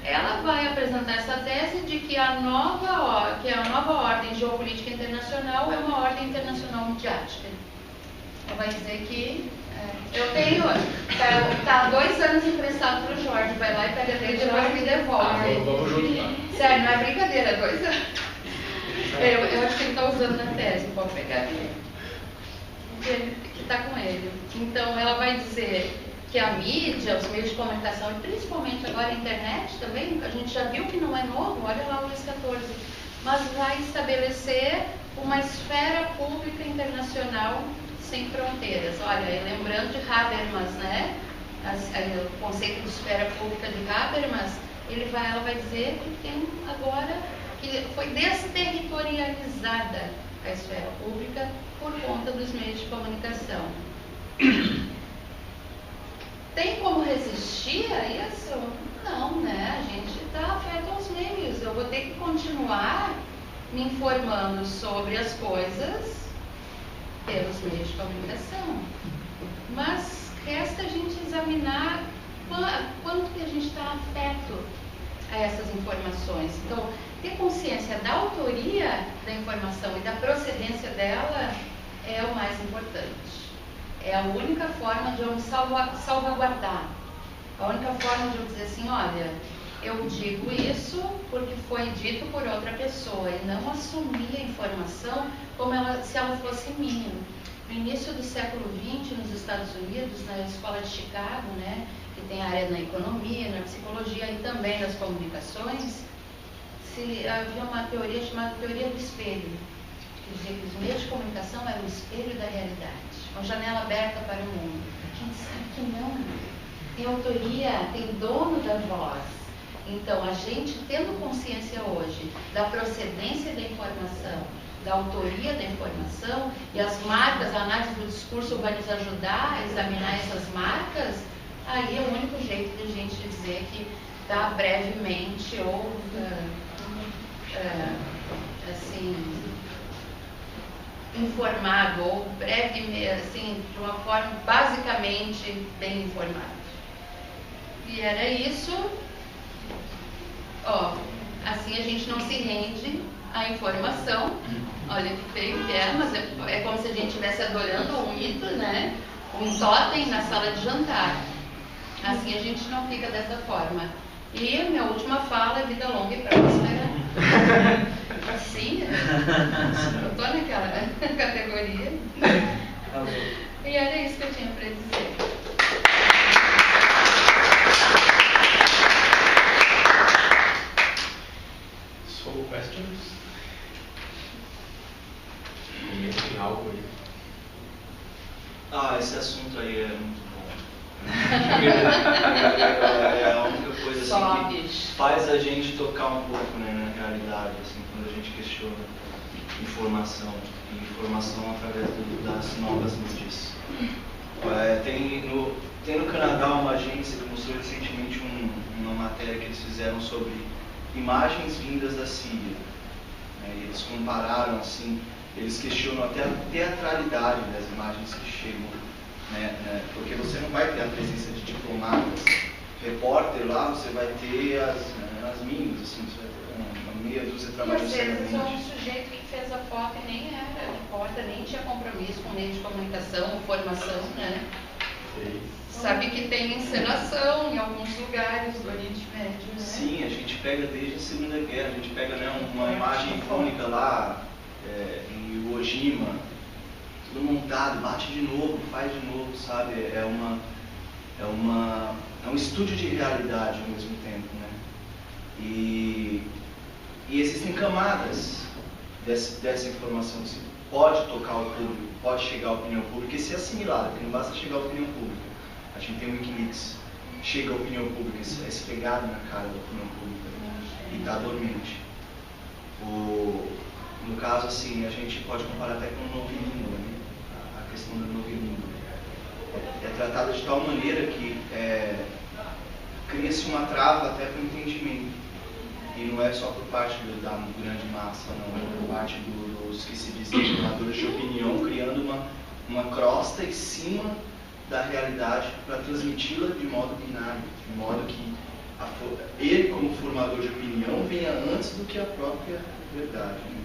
B: Ela vai apresentar essa tese de que a nova ordem geopolítica internacional é uma ordem internacional midiática. Ela vai dizer que eu tenho, tá 2 anos emprestado para o Jorge, vai lá e pega dele e depois me devolve.
A: Vamos junto.
B: Sério, não é brincadeira, 2 anos. Eu acho que ele está usando na tese, pode pegar aqui. Que está com ele. Então, ela vai dizer que a mídia, os meios de comunicação, e principalmente agora a internet também, a gente já viu que não é novo, olha lá o Luís XIV, mas vai estabelecer uma esfera pública internacional sem fronteiras. Olha, lembrando de Habermas, né? O conceito de esfera pública de Habermas, ela vai dizer que tem agora, que foi desterritorializada a esfera pública por conta dos meios de comunicação. Tem como resistir a isso? Não, né? A gente está afeto aos meios. Eu vou ter que continuar me informando sobre as coisas pelos meios de comunicação. Mas resta a gente examinar quanto que a gente está afeto a essas informações. Então, ter consciência da autoria da informação e da procedência dela é o mais importante. É a única forma de eu me salvaguardar. A única forma de eu dizer assim, olha, eu digo isso porque foi dito por outra pessoa e não assumir a informação como se ela fosse minha. No início do século XX, nos Estados Unidos, na escola de Chicago, né, que tem área na economia, na psicologia e também nas comunicações, havia uma teoria chamada teoria do espelho, que dizia que os meios de comunicação eram o espelho da realidade, uma janela aberta para o mundo. A gente sabe que não. Tem autoria, tem dono da voz. Então, a gente tendo consciência hoje da procedência da informação, da autoria da informação, e as marcas, a análise do discurso vai nos ajudar a examinar essas marcas, aí é o único jeito de a gente dizer que está brevemente ou assim, informado, ou brevemente, assim, de uma forma basicamente bem informado. E era isso. Ó, assim a gente não se rende à informação. Olha que feio que é, mas é como se a gente estivesse adorando um mito, né? Um totem na sala de jantar. Assim a gente não fica dessa forma. E a minha última fala é vida longa e próspera. Sim, eu estou naquela categoria. E era isso que eu tinha para dizer.
A: So, questions? Ninguém tem algo aí?
F: Esse assunto aí é muito bom. É a única coisa assim, que faz a gente tocar um pouco, né, na realidade, assim, quando a gente questiona informação através das novas mídias. Tem no Canadá uma agência que mostrou recentemente uma matéria que eles fizeram sobre imagens vindas da Síria. E eles compararam, assim, eles questionam até a teatralidade das imagens que chegam, né, porque você não vai ter a presença de diplomatas, repórter lá, você vai ter as mínimas, assim, você vai ter uma meia dúzia trabalhando.
B: E às vezes é um sujeito que fez a foto e nem era repórter, nem tinha compromisso com meio de comunicação ou formação, né?
A: Sim.
B: Sabe que tem encenação em alguns lugares do Oriente Médio, né?
F: Sim, a gente pega desde a Segunda Guerra, a gente pega, né, uma imagem icônica lá em Iwo Jima, tudo montado, bate de novo, faz de novo, sabe? É um estúdio de realidade ao mesmo tempo, né? E existem camadas dessa informação que pode tocar o público, pode chegar à opinião pública e ser assimilada, porque não basta chegar à opinião pública. A gente tem o Wikileaks, chega à opinião pública, é esfregado na cara da opinião pública e está dormente. No caso, assim, a gente pode comparar até com o novilínguo, né? A questão do novilínguo. É tratada de tal maneira que cria-se uma trava até para o entendimento. E não é só por parte da grande massa, não, é por parte dos que se dizem formadores de opinião, criando uma crosta em cima da realidade para transmiti-la de modo binário, de modo que ele, como formador de opinião, venha antes do que a própria verdade. Né?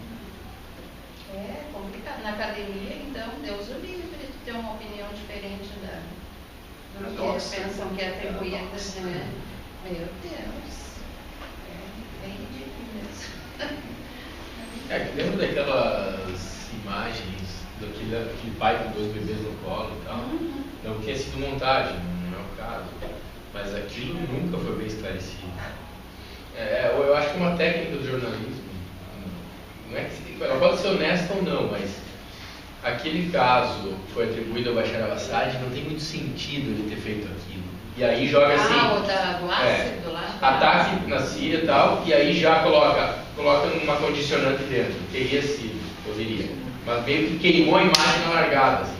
B: É complicado. Na academia, então, Deus o livre de ter uma opinião diferente do que eles pensam que é atribuída, né? Meu Deus. É bem ridículo mesmo.
A: Lembra daquelas imagens daquele pai com 2 bebês no colo e tal? Não tinha sido montagem, não é o caso. Mas aquilo nunca foi bem esclarecido. Eu acho que é uma técnica do jornalismo. Não é que ela pode ser honesta ou não, mas aquele caso foi atribuído ao Bashar al-Assad, não tem muito sentido ele ter feito aquilo. E aí joga assim.
B: Do ácido lá.
A: Ataque na Síria e tal, e aí já coloca uma condicionante dentro. Teria sido, poderia. Mas meio que queimou a imagem na largada, assim.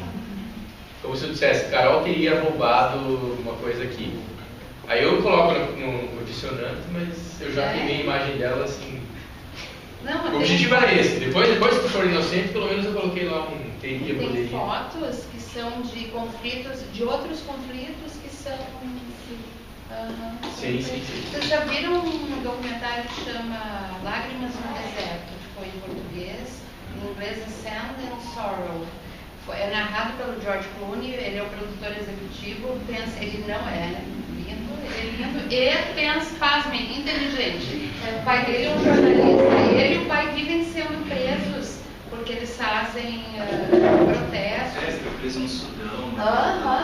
A: Como se eu dissesse, Carol teria roubado uma coisa aqui. Aí eu coloco no condicionante, mas eu já queimei a imagem dela assim.
B: Não,
A: o objetivo era esse. Depois que for inocente, pelo menos eu coloquei lá teria, poderia.
B: Tem fotos que são de conflitos, de outros conflitos que são
A: Sim.
B: Vocês já viram um documentário que chama Lágrimas no Deserto, que foi em português, em inglês é Sand and Sorrow. É narrado pelo George Clooney, ele é o produtor executivo, ele não é lindo, ele é lindo e pensa, pasmem, inteligente. O pai dele é um jornalista, ele e o pai vivem sendo presos porque eles fazem protestos.
F: Preso no Sudão.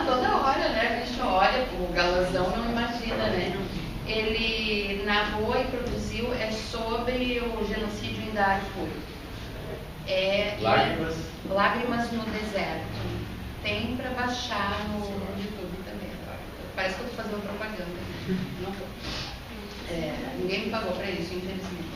B: Toda hora, né? A gente olha, o galãzão não imagina, né? Ele narrou e produziu, sobre o genocídio em Darfur. Lágrimas no Deserto. Tem para baixar no YouTube também. Parece que eu estou fazendo propaganda. Não tô. Ninguém me pagou para isso, infelizmente.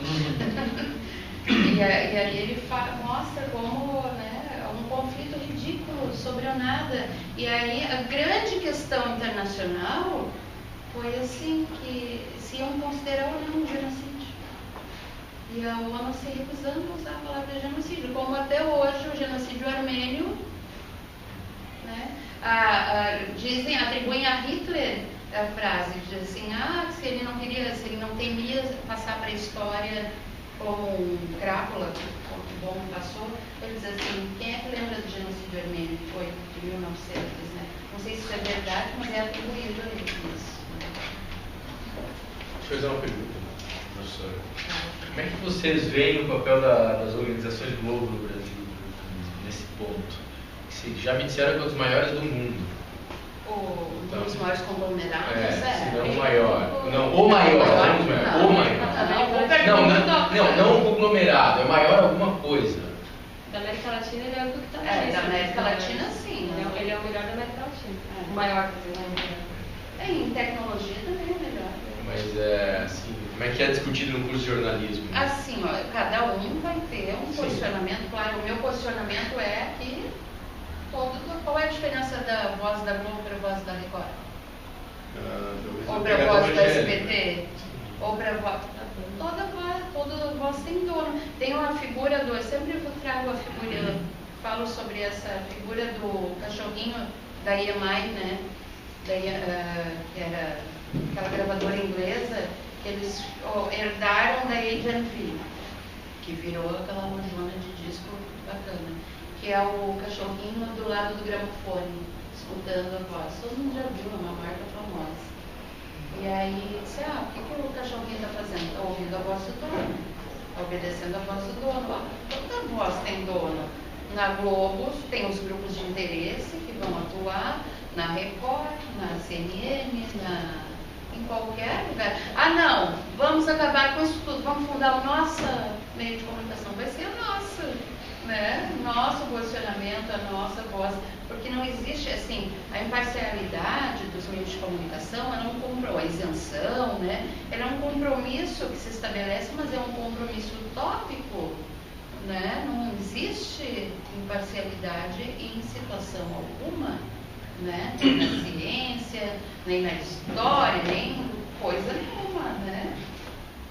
B: E aí ele mostra como, né, um conflito ridículo sobre o nada. E aí a grande questão internacional foi assim, que se iam considerar ou não um genocídio. E a ONU se recusando a usar a palavra genocídio, como até hoje o genocídio armênio, né, atribuem a Hitler a frase, diz assim, se ele não temia passar para a história como um crápula, que bom passou, ele diz assim, quem é que lembra do genocídio armênio, que foi de 1900, né? Não sei se isso é verdade, mas é atribuído a ele isso.
A: Deixa eu fazer uma pergunta, professora. Como é que vocês veem o papel das organizações Globo no Brasil nesse ponto? Já me disseram que é um dos maiores do mundo.
B: Um dos maiores conglomerados,
A: se não o maior. Não, o maior, não o maior. Não o conglomerado, é maior alguma coisa.
D: Da América Latina ele é o que está
B: da América Latina, sim.
D: Ele é o melhor da América Latina. O maior, quer dizer,
B: em tecnologia também é o melhor.
A: Mas, assim, como é que é discutido no curso de jornalismo?
B: Assim, cada um vai ter um posicionamento, claro. O meu posicionamento é que qual é a diferença da voz da Globo para a voz da Record? Ou para a voz da SBT? Ou para a voz... Toda voz tem dono. Tem uma figura eu sempre trago a figura, falo sobre essa figura do cachorrinho da EMI, né? Que era aquela gravadora inglesa que eles herdaram da AT&T, que virou aquela lojona de disco bacana, que é o cachorrinho do lado do gramofone, escutando a voz. Todo mundo já viu, é uma marca famosa. E aí, disse, o que o cachorrinho está fazendo? Está ouvindo a voz do dono, está obedecendo a voz do dono. Toda voz tem dono. Na Globo tem os grupos de interesse que vão atuar, na Record, na CNN, em qualquer lugar. Não, vamos acabar com isso tudo, vamos fundar o nosso meio de comunicação, vai ser o nosso, né? Nosso posicionamento, a nossa voz, porque não existe, assim, a imparcialidade dos meios de comunicação, ela é um compromisso, a isenção, né? Ela é um compromisso que se estabelece, mas é um compromisso utópico, né? Não existe imparcialidade em situação alguma, né? Nem na ciência, nem na história, nem coisa nenhuma, né?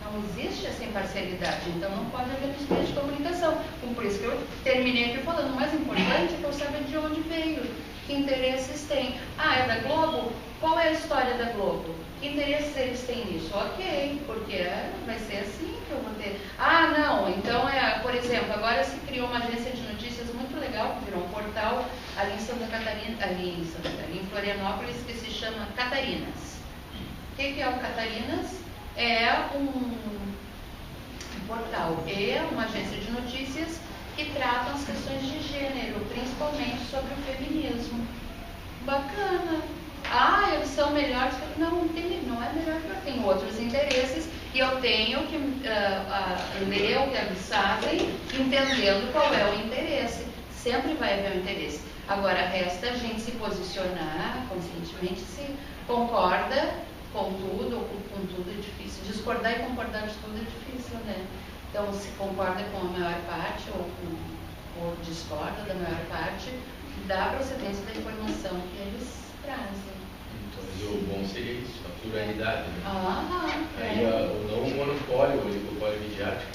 B: Não existe essa imparcialidade, então não pode haver nos meios de comunicação. Por isso que eu terminei aqui falando, o mais importante é que eu saiba de onde veio, que interesses tem. É da Globo? Qual é a história da Globo? Que interesses eles têm nisso? Ok, porque vai ser assim que eu vou ter. Não, então por exemplo, agora se criou uma agência de notícias muito legal, que virou um portal ali em Santa Catarina, em Florianópolis, que se chama Catarinas. O que é o Catarinas? É um portal e uma agência de notícias que tratam as questões de gênero, principalmente sobre o feminismo. Bacana. Eles são melhores. Não é melhor que eu tenho outros interesses e eu tenho que ler o que eles fazem, entendendo qual é o interesse. Sempre vai haver um interesse. Agora, resta a gente se posicionar conscientemente se concorda com tudo ou com tudo é difícil. Discordar e concordar de tudo é difícil, né? Então, se concorda com a maior parte ou discorda da maior parte da procedência da informação que eles trazem.
A: Então, o bom seria isso, a pluralidade, né? Não o monopólio, o oligopólio midiático.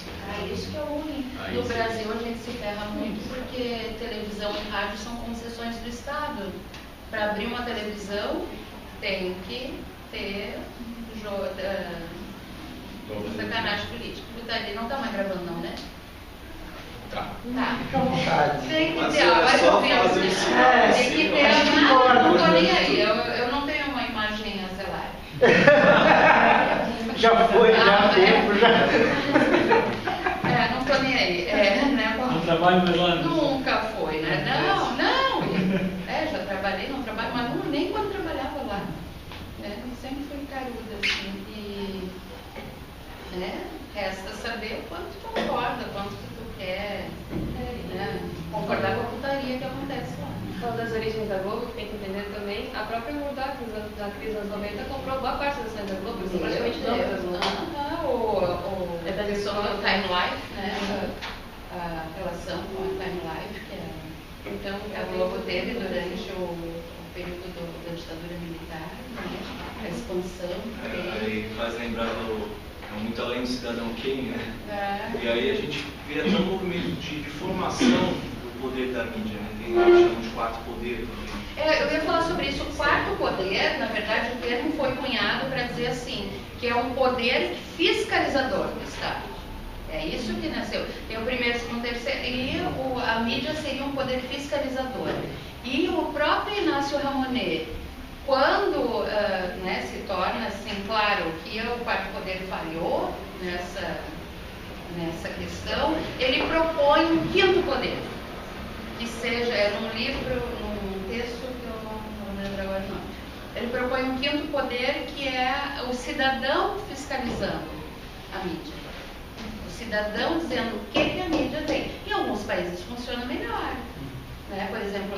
B: Isso que é ruim. No Brasil, a gente se ferra muito porque televisão e rádio são concessões do Estado. Para abrir uma televisão, tem que ter sacanagem política. Ele não tá mais gravando não, né?
A: Tá.
G: Fica à vontade.
B: Tem que
F: Mas
B: ter,
F: é
B: vai
F: só
B: ver,
F: fazer
B: né?
F: um sinal
B: Tem
F: assim,
B: que
F: ó.
B: ter,
G: Acho que
B: não
G: importa,
B: tô nem
G: né?
B: aí, eu não tenho uma imagem a zelar.
G: Já foi, já tempo, já.
B: Não tô nem aí. Né?
C: Não trabalho mais lá?
B: Nunca foi, né? Não. Já trabalhei, não trabalho, mas nem quando trabalhava lá. Né? Sempre fui caruda, assim. E resta saber o quanto tu concorda, quanto que tu quer concordar com a putaria que acontece lá.
D: Falando das origens da Globo, que tem que entender também, a própria Murdoch, na crise dos anos 90, comprou boa parte das ações da Globo, eles são praticamente donos da Globo.
B: É da questão do Time Life, né? A relação com a Time Life, que então, a Globo teve durante o período da ditadura militar, né? A expansão.
F: Aí faz lembrar muito além do Cidadão Kane, né? E aí a gente vê até um movimento de formação do poder da mídia, né? Tem o que chamam de quarto poder também.
B: Eu ia falar sobre isso. O quarto poder, na verdade, o termo foi cunhado para dizer assim, que é um poder fiscalizador do Estado. É isso que nasceu. Tem o primeiro, segundo, terceiro, e a mídia seria um poder fiscalizador. E o próprio Inácio Ramonet, quando se torna assim, claro, que o quarto poder falhou nessa questão, ele propõe um quinto poder, que seja, num livro, num texto que eu não lembro agora não. Ele propõe um quinto poder que é o cidadão fiscalizando a mídia. O cidadão dizendo o que a mídia tem. Em alguns países funciona melhor. Né? Por exemplo,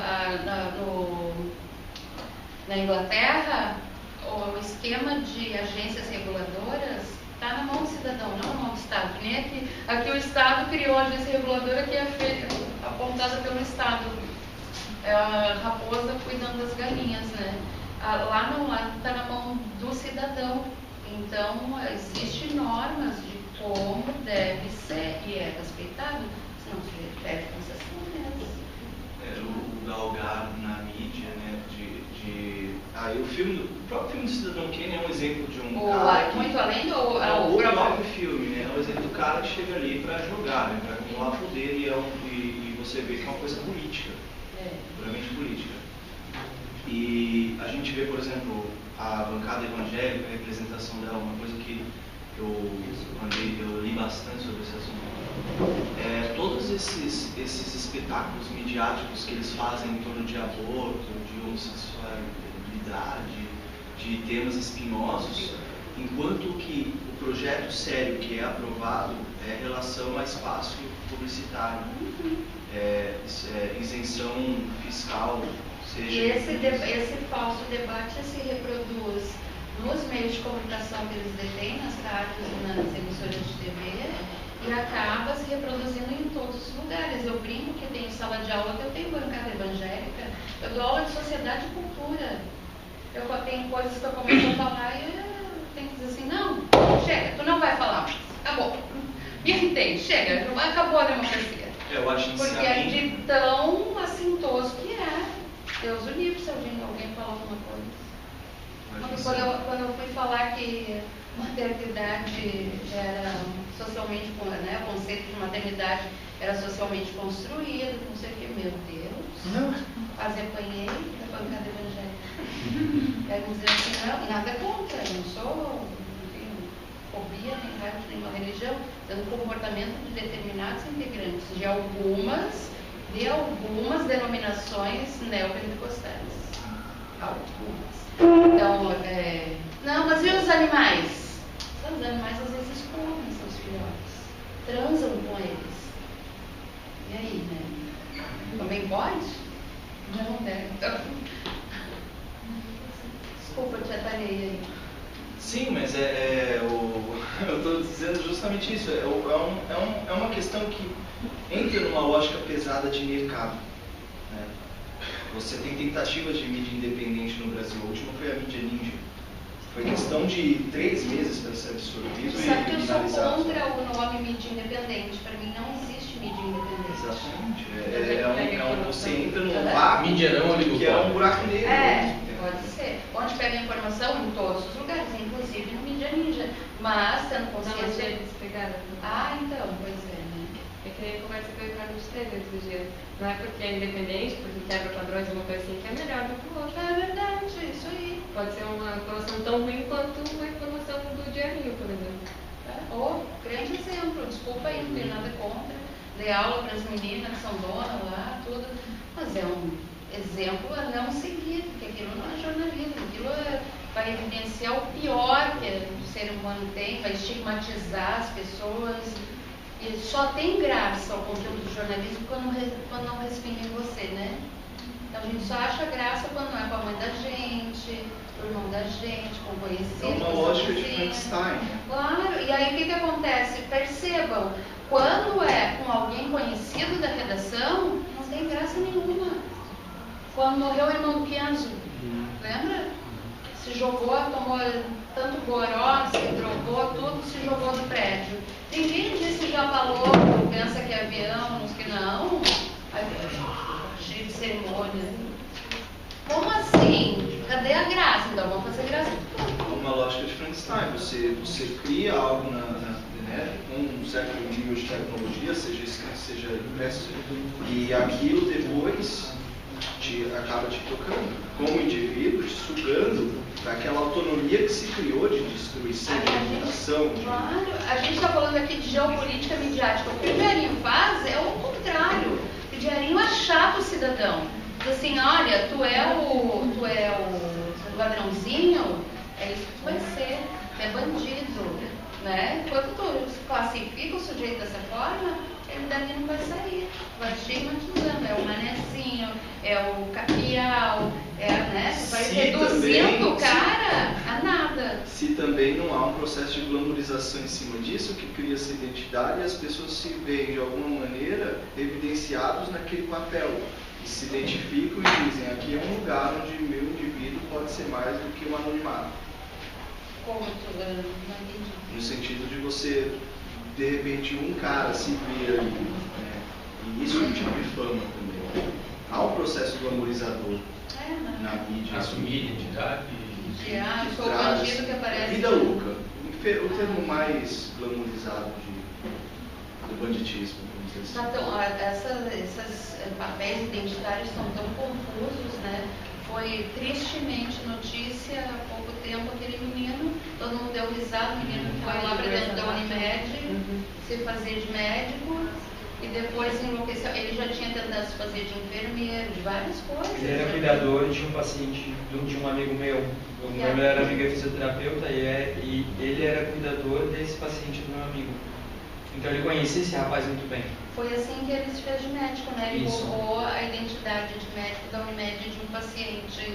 B: na Inglaterra, o esquema de agências reguladoras está na mão do cidadão, não na mão do Estado. Que nem aqui o Estado criou a agência reguladora que é apontada pelo Estado. É a raposa cuidando das galinhas, né? Lá não, lá está na mão do cidadão. Então, existem normas de como deve ser e é respeitado, senão se perde concessão mesmo.
F: O galgar na mídia, né? O próprio filme do Cidadão Kane é um exemplo de um cara que...
B: Muito além ou
F: o próprio filme, né? É um exemplo do cara que chega ali para jogar, né? Para acumular poder e você vê que é uma coisa política, puramente política. E a gente vê, por exemplo, a bancada evangélica, a representação dela, uma coisa que eu li bastante sobre esse assunto. Todos esses espetáculos midiáticos que eles fazem em torno de aborto, de homossexualidade, de temas espinhosos, enquanto que o projeto sério que é aprovado é relação a espaço publicitário, isenção fiscal, seja...
B: E esse falso debate se reproduz nos meios de comunicação que eles detêm, nas rádios e nas emissoras de TV, e acaba se reproduzindo em todos os lugares. Eu brinco que tenho sala de aula, que eu tenho bancada evangélica, eu dou aula de sociedade e cultura. Eu tenho coisas que eu começo a falar e eu tenho que dizer assim, não, chega, tu não vai falar mais, acabou. Me irritei, chega, acabou a democracia.
F: Eu acho
B: porque é de tão assintoso que é. Deus o livre se alguém falar alguma coisa. Quando eu fui falar que maternidade era socialmente, né, o conceito de maternidade era socialmente construído, não sei o que, meu Deus, quase apanhei da bancada evangélica. Quero dizer assim, não, nada contra, eu não sou, fobia, nem raiva de nenhuma religião, dando comportamento de determinados integrantes de algumas denominações neopentecostais. Algumas. Então, não, mas e os animais? Os animais às vezes comem seus filhotes, transam com eles. E aí, né? Também pode? Não, né? Desculpa, te atalhei aí.
F: Sim, mas eu estou dizendo justamente isso. É uma questão que entra numa lógica pesada de mercado. Né? Você tem tentativas de mídia independente no Brasil. A última foi a mídia ninja. Foi questão de 3 meses para ser absorvido e
B: sabe que eu sou
F: finalizado.
B: contra o nome mídia independente. Para mim não existe mídia independente.
F: Exatamente. Você entra num vácuo
A: mídia não,
F: que é um buraco negro.
B: Pode ser. Onde pega a informação? Em todos os lugares, inclusive no Mídia Ninja. Mas tendo consciência... então, pois é, né?
D: É que nem a conversa que o Ricardo teve outro dia. Não é porque é independente, porque quebra padrões, uma coisa assim, que é melhor do que o outro.
B: É verdade, isso aí.
D: Pode ser uma informação tão ruim quanto uma informação do diarinho, por exemplo.
B: Grande exemplo, desculpa aí, não tem nada contra. Dei aula para as meninas que são donas lá, tudo. Mas é um exemplo a não seguir, porque aquilo não é jornalismo, aquilo vai evidenciar o pior que o ser humano tem, vai estigmatizar as pessoas. E só tem graça o conteúdo do jornalismo quando não respinga em você, né? Então a gente só acha graça quando não é com a mãe da gente, o irmão da gente, com o conhecido.
F: É uma lógica de Frankenstein.
B: Claro, e aí o que acontece? Percebam, quando é com alguém conhecido da redação, não tem graça nenhuma. Quando morreu o irmão do Pianzo, lembra? Se jogou, tomou tanto goró, se drogou, tudo, se jogou do prédio. Ninguém disse já falou, pensa que é avião, que não. Cheio de cerimônia. Como assim? Cadê a graça? Então vamos fazer graça.
F: É uma lógica de Frankenstein. Você cria algo na internet com um certo nível de tecnologia, seja escrito, seja impresso, e aquilo depois acaba te tocando, como indivíduo, te sugando daquela autonomia que se criou de destruição, de eliminação.
B: Claro, a gente está falando aqui de geopolítica midiática. O que o Diarinho faz é o contrário. O Diarinho achata o cidadão. Diz assim, olha, tu é o ladrãozinho, é isso que tu vai ser, tu é bandido. Né? Quando tu classifica o sujeito dessa forma, ele dali não vai sair. Vai estigmatizando, é o manezinho, é o capial, né? Vai reduzindo o cara a nada.
F: Se também não há um processo de glamorização em cima disso, que cria essa identidade e as pessoas se veem de alguma maneira evidenciados naquele papel. E se identificam e dizem, aqui é um lugar onde o meu indivíduo pode ser mais do que um anonimato.
B: Como tu não entendi?
F: No sentido de você, de repente, um cara se ver ali, né? E isso é um tipo de fama também. Há um processo glamorizador na mídia.
A: Assumir identidade.
B: Sou o bandido que aparece.
F: Vida louca. O termo mais glamorizado do banditismo.
B: Esses papéis identitários estão tão confusos, né? Foi tristemente notícia há pouco tempo aquele menino, todo mundo deu risada, o menino foi lá para dentro da Unimed, se fazer de médico e depois enlouqueceu. Ele já tinha tentado se fazer de enfermeiro, de várias coisas.
E: Ele era cuidador de um paciente, de um amigo meu. O meu era amigo fisioterapeuta e ele era cuidador desse paciente do meu amigo. Então ele conhecia esse rapaz muito bem.
B: Foi assim que ele se fez de médico, né? Ele roubou a identidade de médico da Unimed de um paciente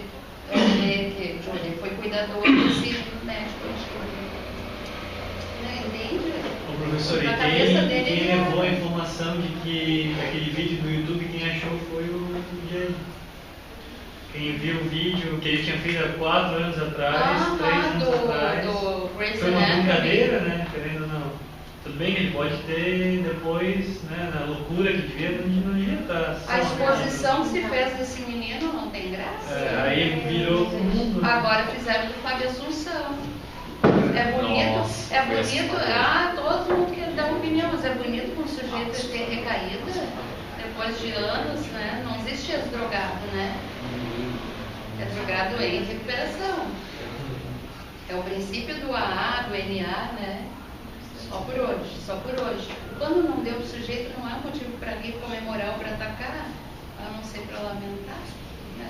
B: que ele foi cuidador desse médico. Né? Entende?
C: O professor, e quem levou a informação de que aquele vídeo do YouTube, quem achou foi o Diarinho. Quem viu o vídeo que ele tinha feito há 4 anos atrás, 3 anos atrás. Foi uma brincadeira, né? Querendo ou não. Tudo bem que ele pode ter depois, né, na loucura que não devia estar.
B: A exposição que se fez desse menino não tem graça.
C: Aí virou pro mundo.
B: Agora fizeram do Fábio Assunção. É bonito,
A: Nossa,
B: é bonito. Todo mundo quer dar opinião, mas é bonito com o sujeito ter recaída depois de anos, né? Não existe esse drogado, né? É drogado em recuperação. É o princípio do AA, do NA, né? Só por hoje. Quando não deu para o sujeito, não há motivo para vir comemorar ou para atacar, a não ser para lamentar. Né?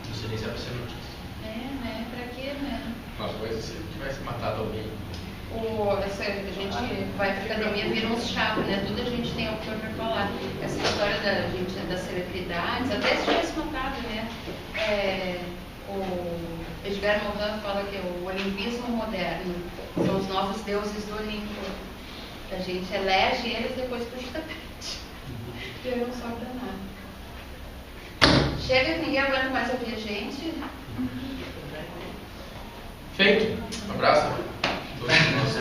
A: Não sei nem se é para ser notícia.
B: Né? Para quê, né?
A: Uma coisa, se tivesse matado alguém.
B: A gente vai para a academia, vira uns chatos, né? Tudo a gente tem opção para falar. Essa história das celebridades, até se tivesse matado, né? O Edgar Morin fala que é o olimpismo moderno, são os novos deuses do Olimpo, que a gente elege eles depois puxa o tapete, e aí não sobra nada. Chega que ninguém aguenta mais ouvir a gente.
A: Feito. Um abraço. Todos nós.